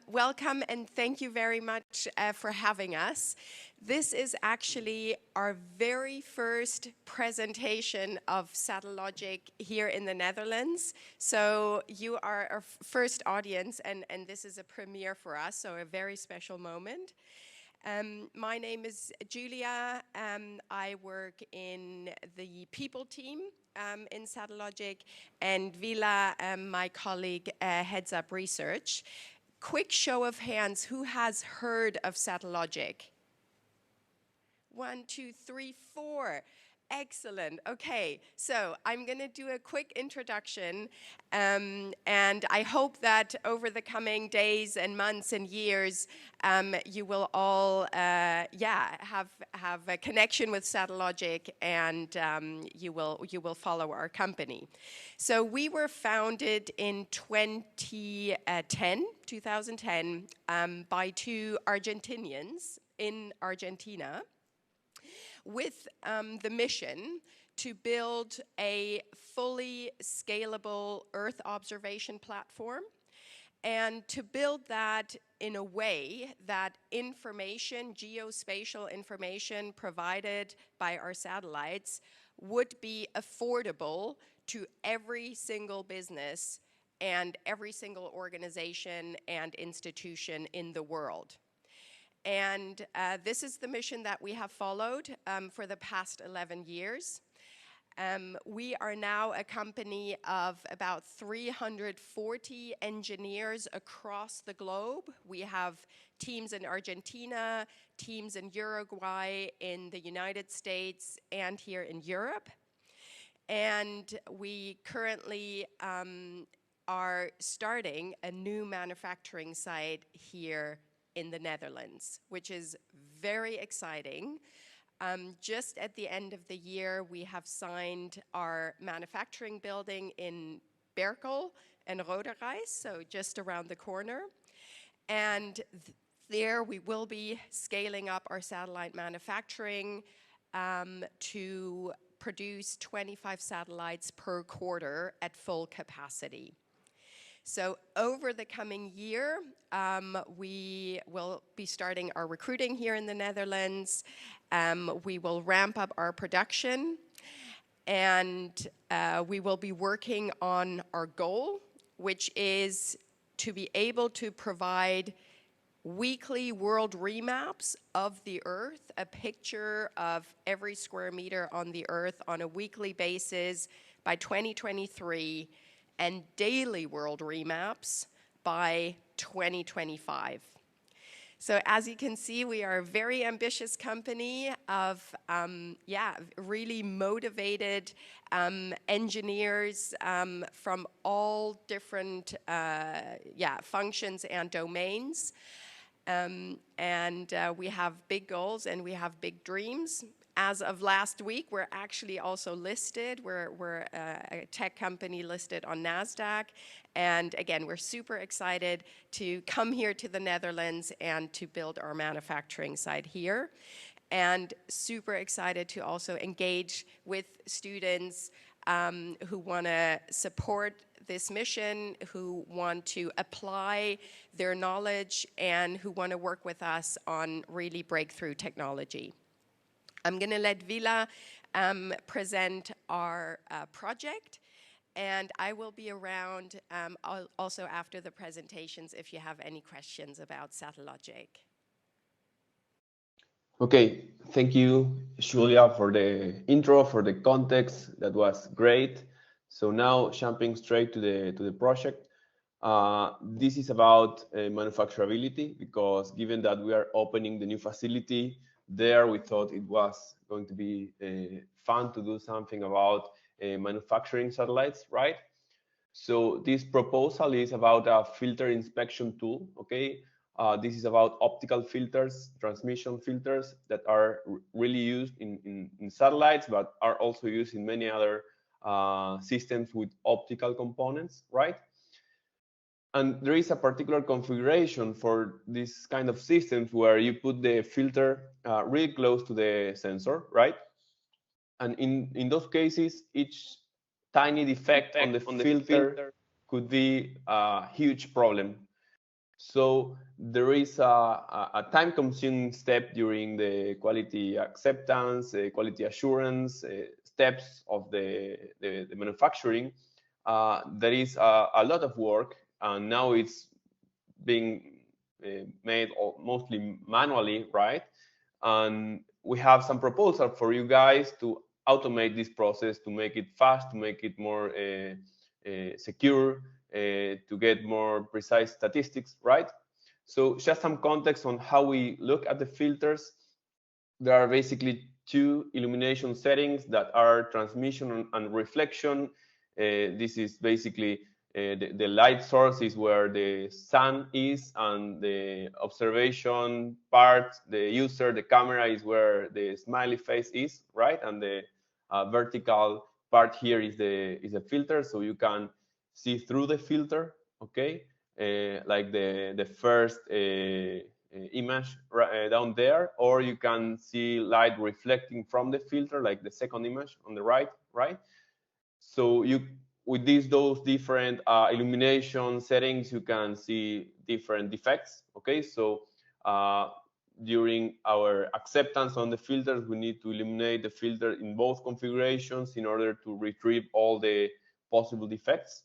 welcome and thank you very much for having us. This is actually our very first presentation of Satellogic here in the Netherlands. So you are our first audience, and this is a premiere for us, so a very special moment. My name is Julia. I work in the people team in Satellogic, and Vila, my colleague, heads up research. Quick show of hands, who has heard of Satellogic? 1, 2, 3, 4. Excellent. Okay, so I'm going to do a quick introduction, and I hope that over the coming days and months and years, you will all, have a connection with Satellogic, and you will follow our company. So we were founded in 2010, by two Argentinians in Argentina, with the mission to build a fully scalable Earth observation platform, and to build that in a way that information, geospatial information provided by our satellites would be affordable to every single business and every single organization and institution in the world. And this is the mission that we have followed for the past 11 years. We are now a company of about 340 engineers across the globe. We have teams in Argentina, teams in Uruguay, in the United States, and here in Europe. And we currently are starting a new manufacturing site here in the Netherlands, which is very exciting. Just at the end of the year, we have signed our manufacturing building in Berkel and Roderijs, so just around the corner. And there we will be scaling up our satellite manufacturing to produce 25 satellites per quarter at full capacity. So over the coming year, we will be starting our recruiting here in the Netherlands. We will ramp up our production, and we will be working on our goal, which is to be able to provide weekly world remaps of the Earth, a picture of every square meter on the Earth on a weekly basis by 2023, and daily world remaps by 2025. So as you can see, we are a very ambitious company of really motivated engineers from all different functions and domains. We have big goals and we have big dreams. As of last week, we're actually also listed. We're a tech company listed on NASDAQ. And again, we're super excited to come here to the Netherlands and to build our manufacturing site here. And super excited to also engage with students who want to support this mission, who want to apply their knowledge, and who want to work with us on really breakthrough technology. I'm going to let Vila present our project, and I will be around also after the presentations if you have any questions about Satellogic. Okay, thank you, Julia, for the intro, for the context. That was great. So now jumping straight to the project. This is about manufacturability, because given that we are opening the new facility there, we thought it was going to be fun to do something about manufacturing satellites, right? So this proposal is about a filter inspection tool, okay? This is about optical filters, transmission filters that are really used in satellites, but are also used in many other systems with optical components, right? And there is a particular configuration for this kind of systems where you put the filter really close to the sensor, right? And in those cases, each tiny defect on the filter could be a huge problem. So there is a time-consuming step during the quality acceptance, quality assurance steps of the manufacturing. There is a lot of work, and now it's being made mostly manually, right? And we have some proposal for you guys to automate this process, to make it fast, to make it more secure, to get more precise statistics, right? So just some context on how we look at the filters. There are basically two illumination settings that are transmission and reflection. This is basically the light source is where the sun is, and the observation part, the user, the camera, is where the smiley face is, right? And the vertical part here is the filter, so you can see through the filter, okay? Like the first image down there, or you can see light reflecting from the filter, like the second image on the right, right? So with those different illumination settings, you can see different defects, okay? So during our acceptance on the filters, we need to eliminate the filter in both configurations in order to retrieve all the possible defects.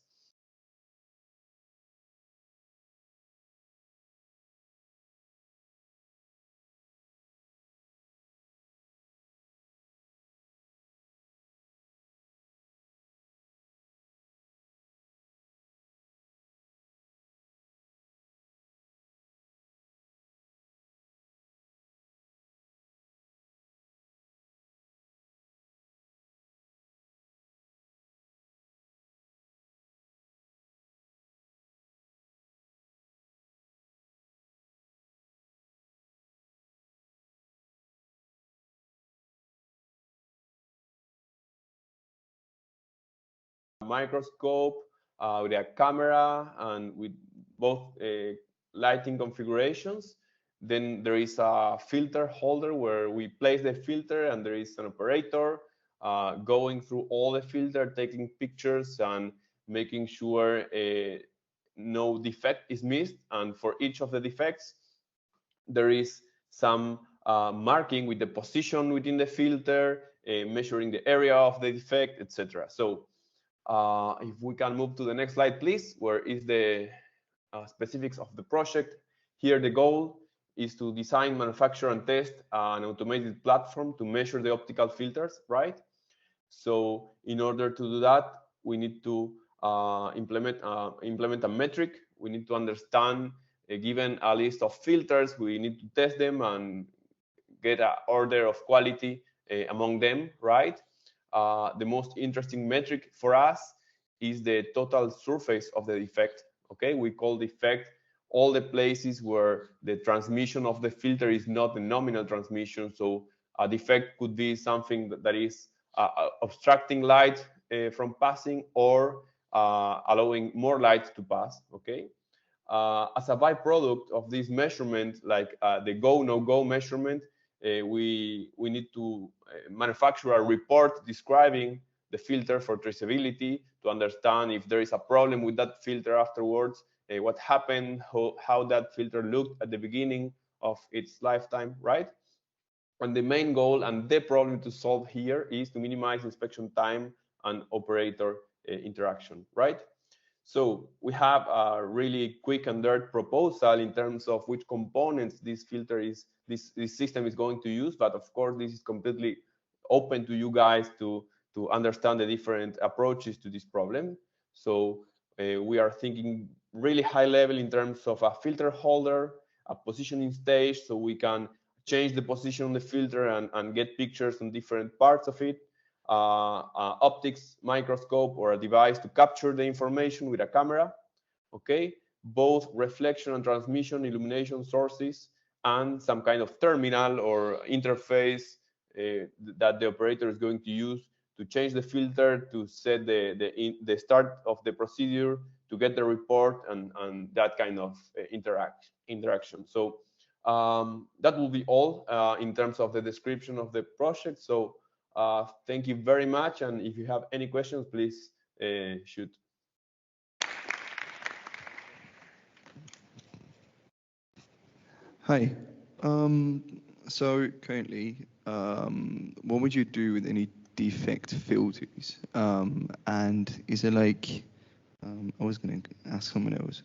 Microscope, with a camera, and with both lighting configurations. Then there is a filter holder where we place the filter, and there is an operator going through all the filter, taking pictures and making sure no defect is missed. And for each of the defects, there is some marking with the position within the filter, measuring the area of the defect, etc. So if we can move to the next slide, please, where is the specifics of the project. Here, the goal is to design, manufacture, and test an automated platform to measure the optical filters, right? So in order to do that, we need to implement a metric. We need to understand, given a list of filters, we need to test them and get an order of quality among them, right? The most interesting metric for us is the total surface of the defect. Okay, we call defect all the places where the transmission of the filter is not a nominal transmission. So a defect could be something that is obstructing light from passing, or allowing more light to pass. Okay. As a byproduct of this measurement, like the go no go measurement, we need to manufacture a report describing the filter for traceability, to understand if there is a problem with that filter afterwards, what happened, how that filter looked at the beginning of its lifetime, right? And the main goal and the problem to solve here is to minimize inspection time and operator interaction, right? So we have a really quick and dirt proposal in terms of which components this filter is, this system is going to use. But of course, this is completely open to you guys to understand the different approaches to this problem. So we are thinking really high level in terms of a filter holder, a positioning stage, so we can change the position of the filter and get pictures on different parts of it. Optics microscope, or a device to capture the information with a camera. Okay, both reflection and transmission illumination sources, and some kind of terminal or interface that the operator is going to use to change the filter, to set the start of the procedure, to get the report, and that kind of interaction. So that will be all in terms of the description of the project. So thank you very much, and if you have any questions, please shoot. Hi. So currently, what would you do with any defect filters? And is it like, I was going to ask someone else.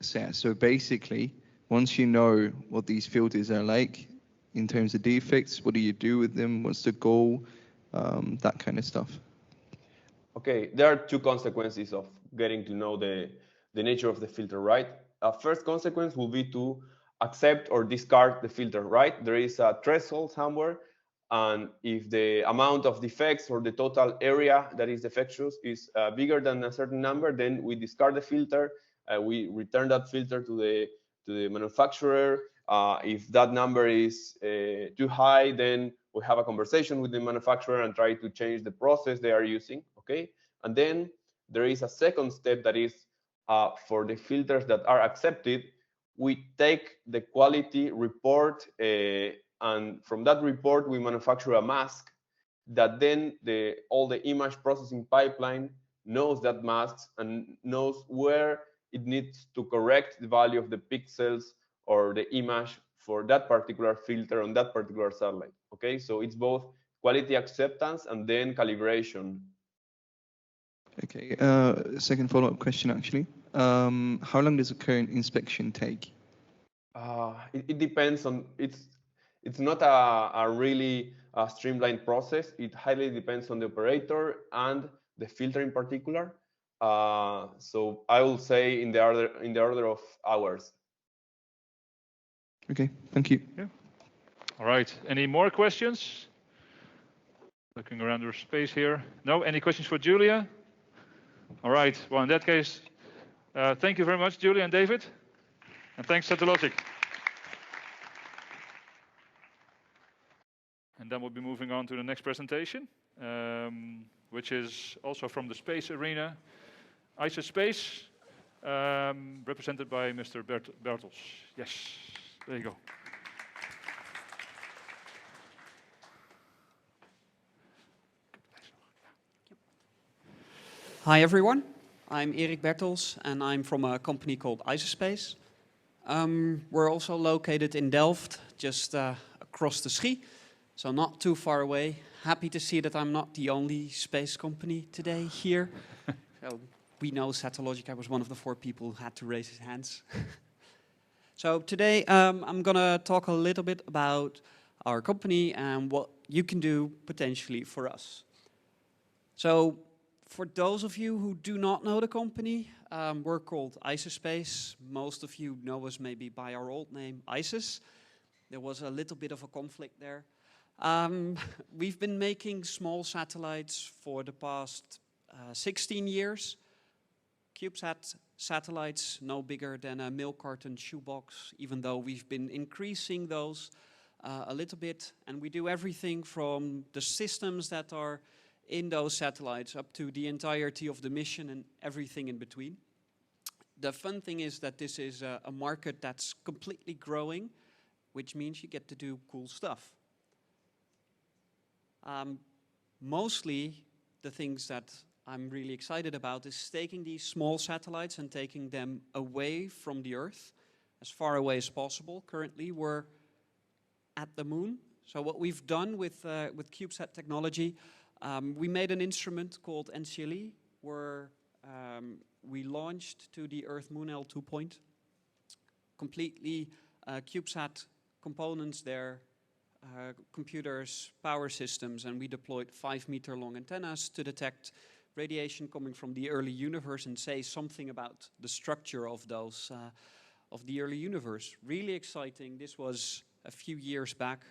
So basically, once you know what these filters are like in terms of defects, what do you do with them? What's the goal? That kind of stuff. Okay, there are two consequences of getting to know the nature of the filter, right? First consequence will be to accept or discard the filter, right? There is a threshold somewhere, and if the amount of defects or the total area that is defectious is bigger than a certain number, then we discard the filter. We return that filter to the manufacturer. If that number is too high, then we have a conversation with the manufacturer and try to change the process they are using, okay? And then there is a second step that is for the filters that are accepted, we take the quality report and from that report, we manufacture a mask that then all the image processing pipeline knows that mask and knows where it needs to correct the value of the pixels or the image for that particular filter on that particular satellite. Okay, so it's both quality acceptance and then calibration. Okay, second follow-up question actually. How long does a current inspection take? It depends on, it's not a really streamlined process. It highly depends on the operator and the filter in particular. So I will say in the order of hours. Okay, thank you. Yeah. All right, any more questions? Looking around the space here. No, any questions for Julia? All right, well in that case, thank you very much, Julia and David. And thanks, Satellotic. And then we'll be moving on to the next presentation, which is also from the space arena. ISA Space, represented by Mr. Bertels. Yes, there you go. Hi everyone, I'm Erik Bertels and I'm from a company called ISA Space. We're also located in Delft, just across the Schie, so not too far away. Happy to see that I'm not the only space company today here. So we know Satellogic, I was one of the 4 people who had to raise his hands. So today I'm gonna talk a little bit about our company and what you can do potentially for us. So for those of you who do not know the company, we're called ISA Space. Most of you know us maybe by our old name, ISIS. There was a little bit of a conflict there. We've been making small satellites for the past 16 years. CubeSat satellites no bigger than a milk carton shoebox, even though we've been increasing those a little bit. And we do everything from the systems that are in those satellites up to the entirety of the mission and everything in between. The fun thing is that this is a market that's completely growing, which means you get to do cool stuff. Mostly the things that I'm really excited about is taking these small satellites and taking them away from the Earth, as far away as possible. Currently we're at the moon. So what we've done with CubeSat technology, we made an instrument called NCLE, where we launched to the Earth-Moon L2 point. Completely CubeSat components there, computers, power systems, and we deployed 5-meter-long antennas to detect radiation coming from the early universe and say something about the structure of those, of the early universe. Really exciting. This was a few years back,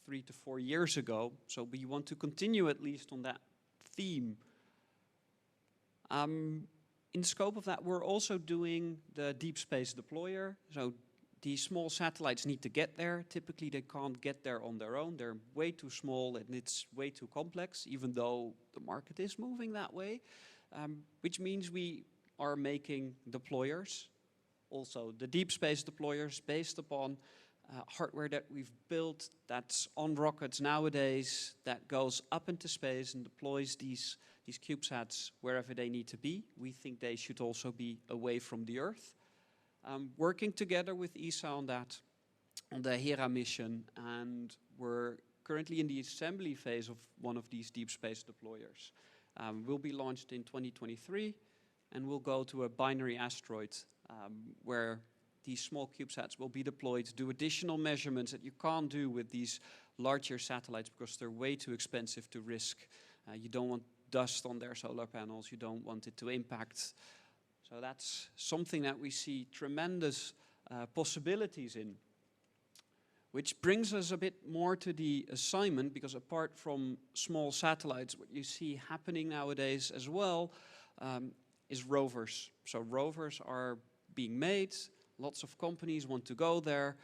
3 to 4 years ago, so we want to continue at least on that theme. In scope of that, we're also doing the deep space deployer. So these small satellites need to get there. Typically, they can't get there on their own. They're way too small and it's way too complex, even though the market is moving that way, which means we are making deployers. Also, the deep space deployers based upon hardware that we've built that's on rockets nowadays that goes up into space and deploys these CubeSats wherever they need to be. We think they should also be away from the Earth. Working together with ESA on that, on the Hera mission, and we're currently in the assembly phase of one of these deep space deployers. Will be launched in 2023 and will go to a binary asteroid where these small CubeSats will be deployed to do additional measurements that you can't do with these larger satellites because they're way too expensive to risk. You don't want dust on their solar panels, you don't want it to impact. So that's something that we see tremendous possibilities in. Which brings us a bit more to the assignment, because apart from small satellites, what you see happening nowadays as well is rovers. So rovers are being made, lots of companies want to go there.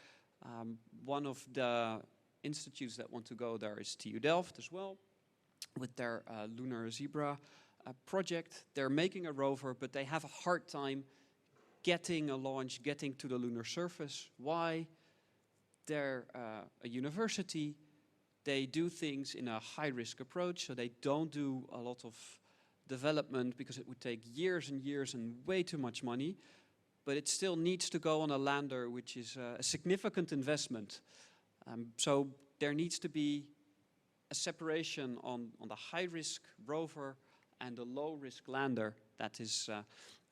One of the institutes that want to go there is TU Delft as well, with their Lunar Zebra project. They're making a rover, but they have a hard time getting a launch, getting to the lunar surface. Why? They're a university. They do things in a high-risk approach, so they don't do a lot of development because it would take years and years and way too much money. But it still needs to go on a lander, which is a significant investment. So there needs to be a separation on the high-risk rover and the low-risk lander that is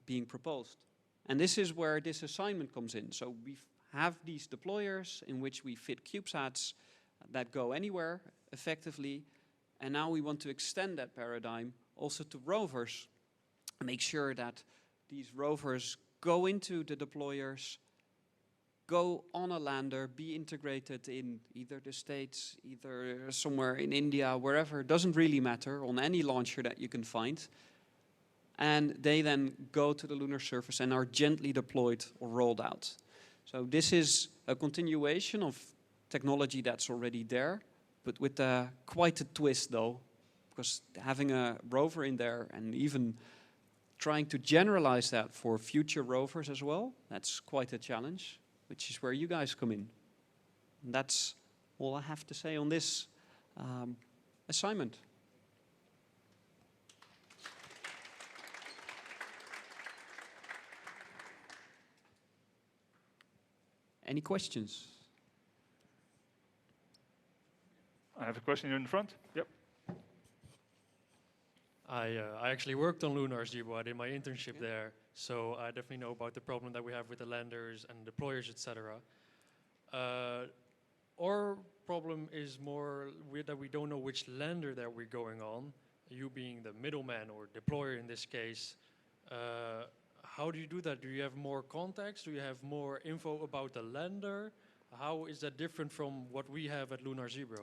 being proposed. And this is where this assignment comes in. So we have these deployers in which we fit CubeSats that go anywhere effectively. And now we want to extend that paradigm also to rovers and make sure that these rovers go into the deployers, go on a lander, be integrated in either the States, either somewhere in India, wherever, it doesn't really matter, on any launcher that you can find. And they then go to the lunar surface and are gently deployed or rolled out. So this is a continuation of technology that's already there, but with quite a twist though, because having a rover in there and even trying to generalize that for future rovers as well, that's quite a challenge, which is where you guys come in. And that's all I have to say on this assignment. Any questions? I have a question here in the front. Yep. I actually worked on Lunar Zebra. I did my internship there, so I definitely know about the problem that we have with the landers and deployers, etc. Our problem is more that we don't know which lander that we're going on. You being the middleman or deployer in this case, how do you do that? Do you have more contacts? Do you have more info about the lander? How is that different from what we have at Lunar Zebra?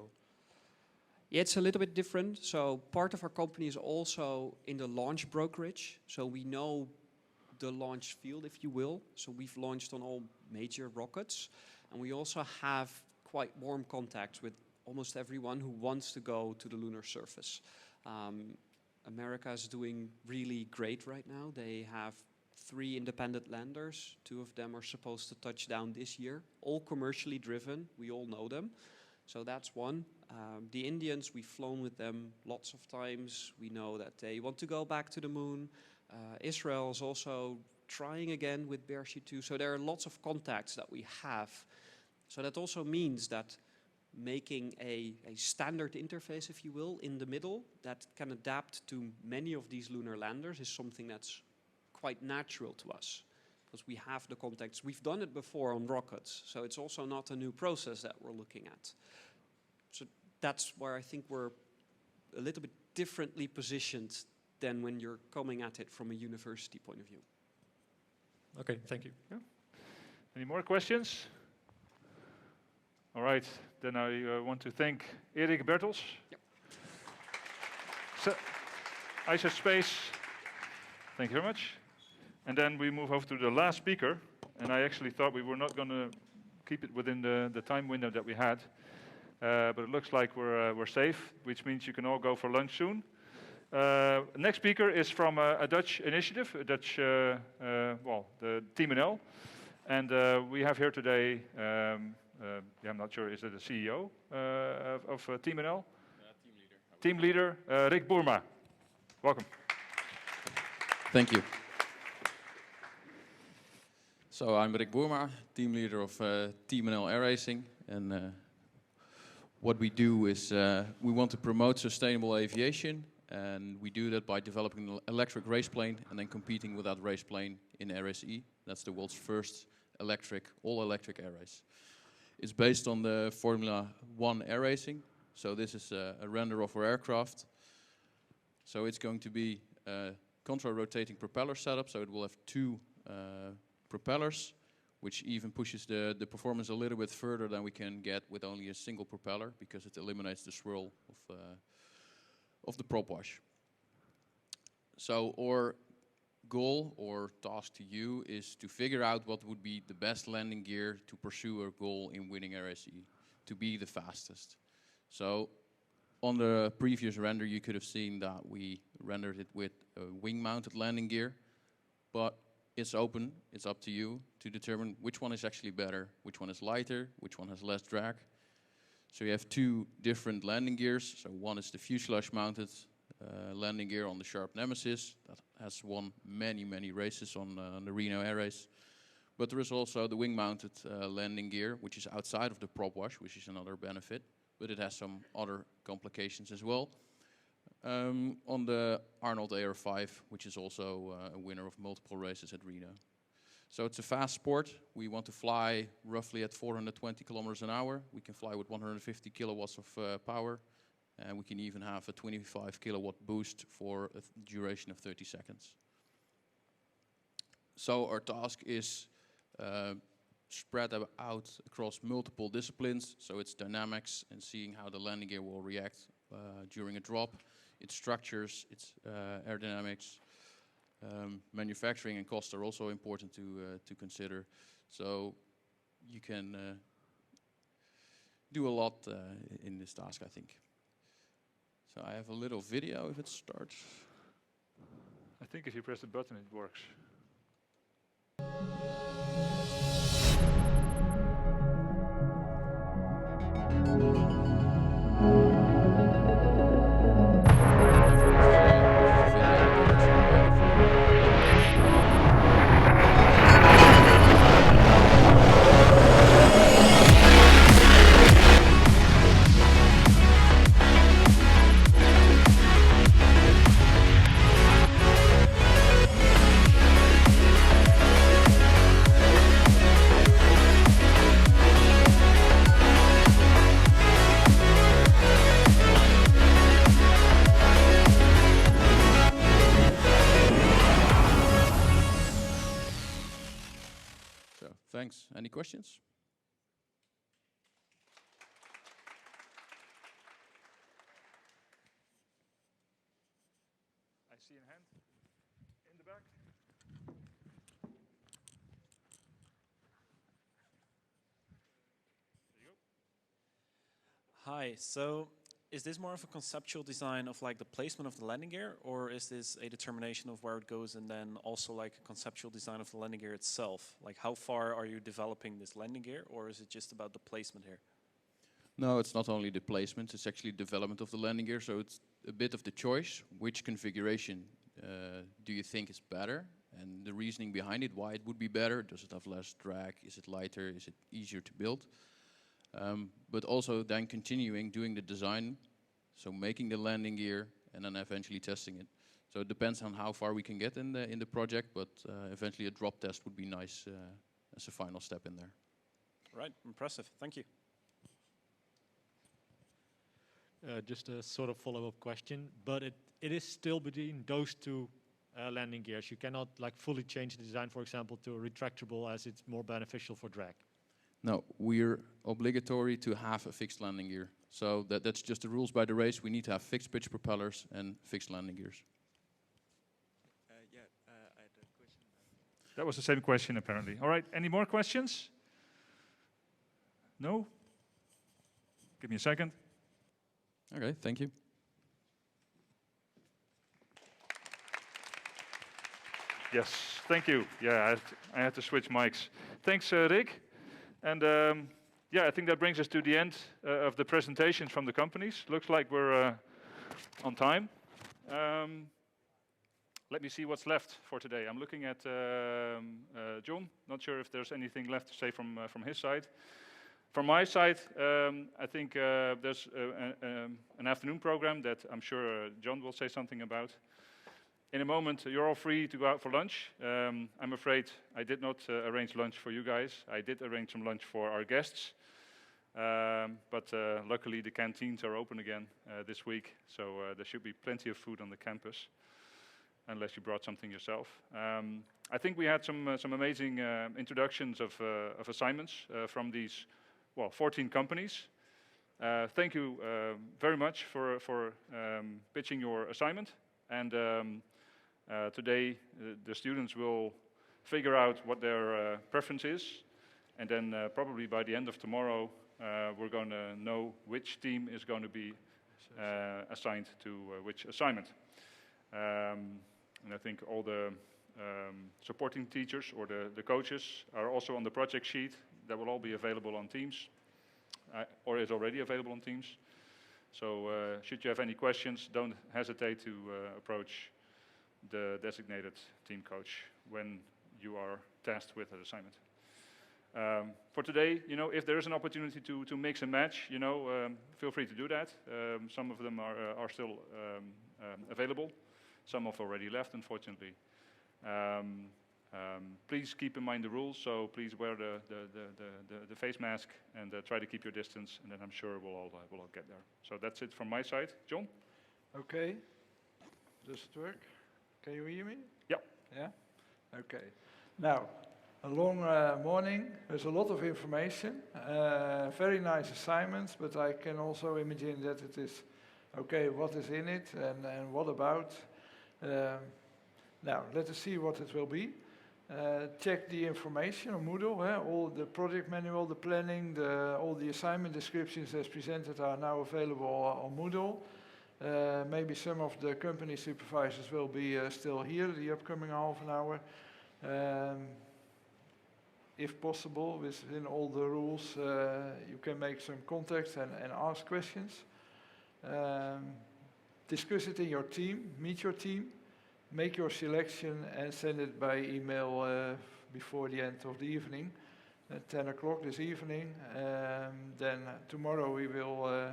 Yeah, it's a little bit different. So part of our company is also in the launch brokerage. So we know the launch field, if you will. So we've launched on all major rockets. And we also have quite warm contacts with almost everyone who wants to go to the lunar surface. America is doing really great right now. They have 3 independent landers. 2 of them are supposed to touch down this year, all commercially driven. We all know them. So that's one. The Indians, we've flown with them lots of times. We know that they want to go back to the moon. Israel is also trying again with Beresheet 2. So there are lots of contacts that we have. So that also means that making a standard interface, if you will, in the middle that can adapt to many of these lunar landers is something that's quite natural to us, because we have the contacts. We've done it before on rockets, so it's also not a new process that we're looking at. So that's where I think we're a little bit differently positioned than when you're coming at it from a university point of view. Okay, thank you. Yeah. Any more questions? All right, then I want to thank Erik Bertels. Yep. So, Aerospace, thank you very much. And then we move over to the last speaker. And I actually thought we were not going to keep it within the time window that we had. But it looks like we're safe, which means you can all go for lunch soon. Next speaker is from a Dutch initiative, the Team NL. And we have here today, I'm not sure, is it the CEO of Team NL? Team leader, Rick Boerma. Welcome. Thank you. So I'm Rick Boerma, team leader of Team NL Air Racing, and what we do is we want to promote sustainable aviation, and we do that by developing an electric race plane and then competing with that race plane in RSE That's the world's first all-electric air race. It's based on the Formula 1 air racing. So this is a render of our aircraft. So it's going to be a contra-rotating propeller setup. So it will have two propellers, which even pushes the performance a little bit further than we can get with only a single propeller, because it eliminates the swirl of the prop wash. So our goal or task to you is to figure out what would be the best landing gear to pursue our goal in winning RACE, to be the fastest. So on the previous render, you could have seen that we rendered it with a wing-mounted landing gear, but it's open, it's up to you to determine which one is actually better, which one is lighter, which one has less drag. So you have two different landing gears. So one is the fuselage-mounted landing gear on the Sharp Nemesis that has won many races on the Reno Air Race. But there is also the wing-mounted landing gear, which is outside of the prop wash, which is another benefit, but it has some other complications as well. On the Arnold AR5, which is also a winner of multiple races at Reno. So it's a fast sport. We want to fly roughly at 420 kilometers an hour. We can fly with 150 kilowatts of power. And we can even have a 25 kilowatt boost for a duration of 30 seconds. So our task is spread out across multiple disciplines. So it's dynamics and seeing how the landing gear will react during a drop. It's structures, it's aerodynamics. Manufacturing and cost are also important to consider. So you can do a lot in this task, I think. So I have a little video if it starts. I think if you press the button, it works. Thanks. Any questions? I see a hand in the back. There you go. Hi, so is this more of a conceptual design of like the placement of the landing gear, or is this a determination of where it goes and then also like a conceptual design of the landing gear itself? Like how far are you developing this landing gear, or is it just about the placement here? No, it's not only the placement, it's actually development of the landing gear. So it's a bit of the choice. Which configuration do you think is better? And the reasoning behind it, why it would be better. Does it have less drag? Is it lighter? Is it easier to build? But also then continuing doing the design, so making the landing gear and then eventually testing it. So it depends on how far we can get in the project, but eventually a drop test would be nice as a final step in there. Right, impressive, thank you. Just a sort of follow-up question, but it is still between those two landing gears. You cannot like fully change the design, for example, to a retractable as it's more beneficial for drag. No, we're obligatory to have a fixed landing gear. So that's just the rules by the race. We need to have fixed pitch propellers and fixed landing gears. I had a question. That was the same question, apparently. All right, any more questions? No? Give me a second. Okay, thank you. Yes, thank you. Yeah, I had to switch mics. Thanks, Rick. And yeah, I think that brings us to the end of the presentations from the companies. Looks like we're on time. Let me see what's left for today. I'm looking at John. Not sure if there's anything left to say from his side. From my side, I think there's an afternoon program that I'm sure John will say something about. In a moment, you're all free to go out for lunch. I'm afraid I did not arrange lunch for you guys. I did arrange some lunch for our guests. But luckily, the canteens are open again this week, so there should be plenty of food on the campus, unless you brought something yourself. I think we had some amazing introductions of assignments from these, 14 companies. Thank you very much for pitching your assignment. And today, the students will figure out what their preference is, and then probably by the end of tomorrow, we're going to know which team is going to be assigned to which assignment. And I think all the supporting teachers or the coaches are also on the project sheet. That will all be available on Teams, or is already available on Teams. So should you have any questions, don't hesitate to approach the designated team coach when you are tasked with an assignment. For today, if there is an opportunity to mix and match, feel free to do that. Some of them are still available. Some have already left, unfortunately. Please keep in mind the rules, so please wear the face mask and try to keep your distance, and then I'm sure we'll all get there. So that's it from my side. John? Okay. Does it work? Can you hear me? Yep. Yeah? Okay. Now, a long morning. There's a lot of information. Very nice assignments, but I can also imagine that it is, okay, what is in it and what about? Now, let us see what it will be. Check the information on Moodle. All the project manual, the planning, all the assignment descriptions as presented are now available on Moodle. Maybe some of the company supervisors will be still here the upcoming half an hour. If possible, within all the rules, you can make some contacts and ask questions. Discuss it in your team, meet your team, make your selection and send it by email before the end of the evening, at 10 o'clock this evening. Then tomorrow we will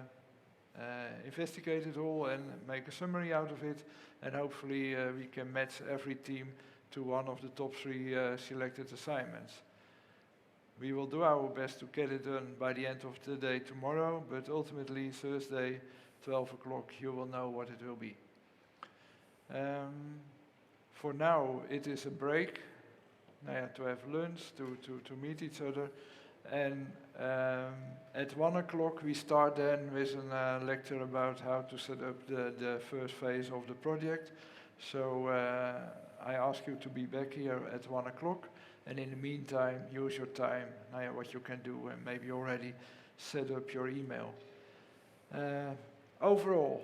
investigate it all and make a summary out of it, and hopefully we can match every team to one of the top 3 selected assignments. We will do our best to get it done by the end of the day tomorrow, but ultimately Thursday, 12 o'clock, you will know what it will be. For now, it is a break to have lunch, to meet each other. And at 1 o'clock, we start then with a lecture about how to set up the first phase of the project. So I ask you to be back here at 1 o'clock. And in the meantime, use your time, what you can do, and maybe already set up your email. Overall,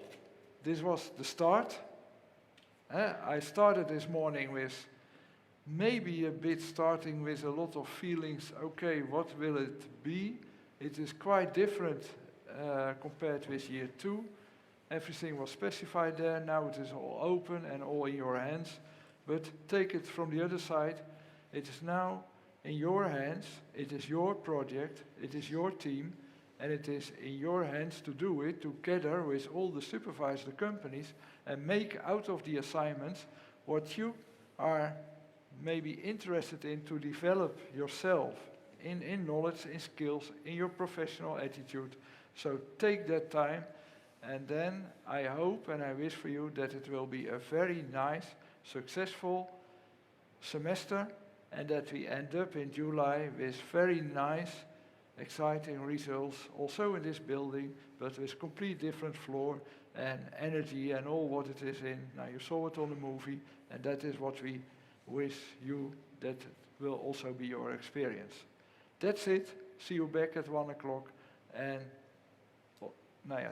this was the start. I started this morning with maybe a bit starting with a lot of feelings. Okay, what will it be? It is quite different compared with year 2. Everything was specified there. Now it is all open and all in your hands. But take it from the other side. It is now in your hands. It is your project. It is your team. And it is in your hands to do it together with all the supervisor companies and make out of the assignments what you are maybe interested in to develop yourself in knowledge, in skills, in your professional attitude. So take that time, and then I hope and I wish for you that it will be a very nice, successful semester, and that we end up in July with very nice, exciting results, also in this building, but with complete different floor and energy and all what it is in. Now, you saw it on the movie, and that is what we wish you that will also be your experience. That's it. See you back at 1 o'clock, and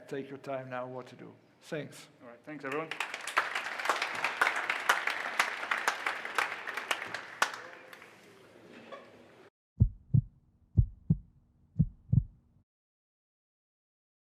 take your time now what to do. Thanks. All right, thanks everyone.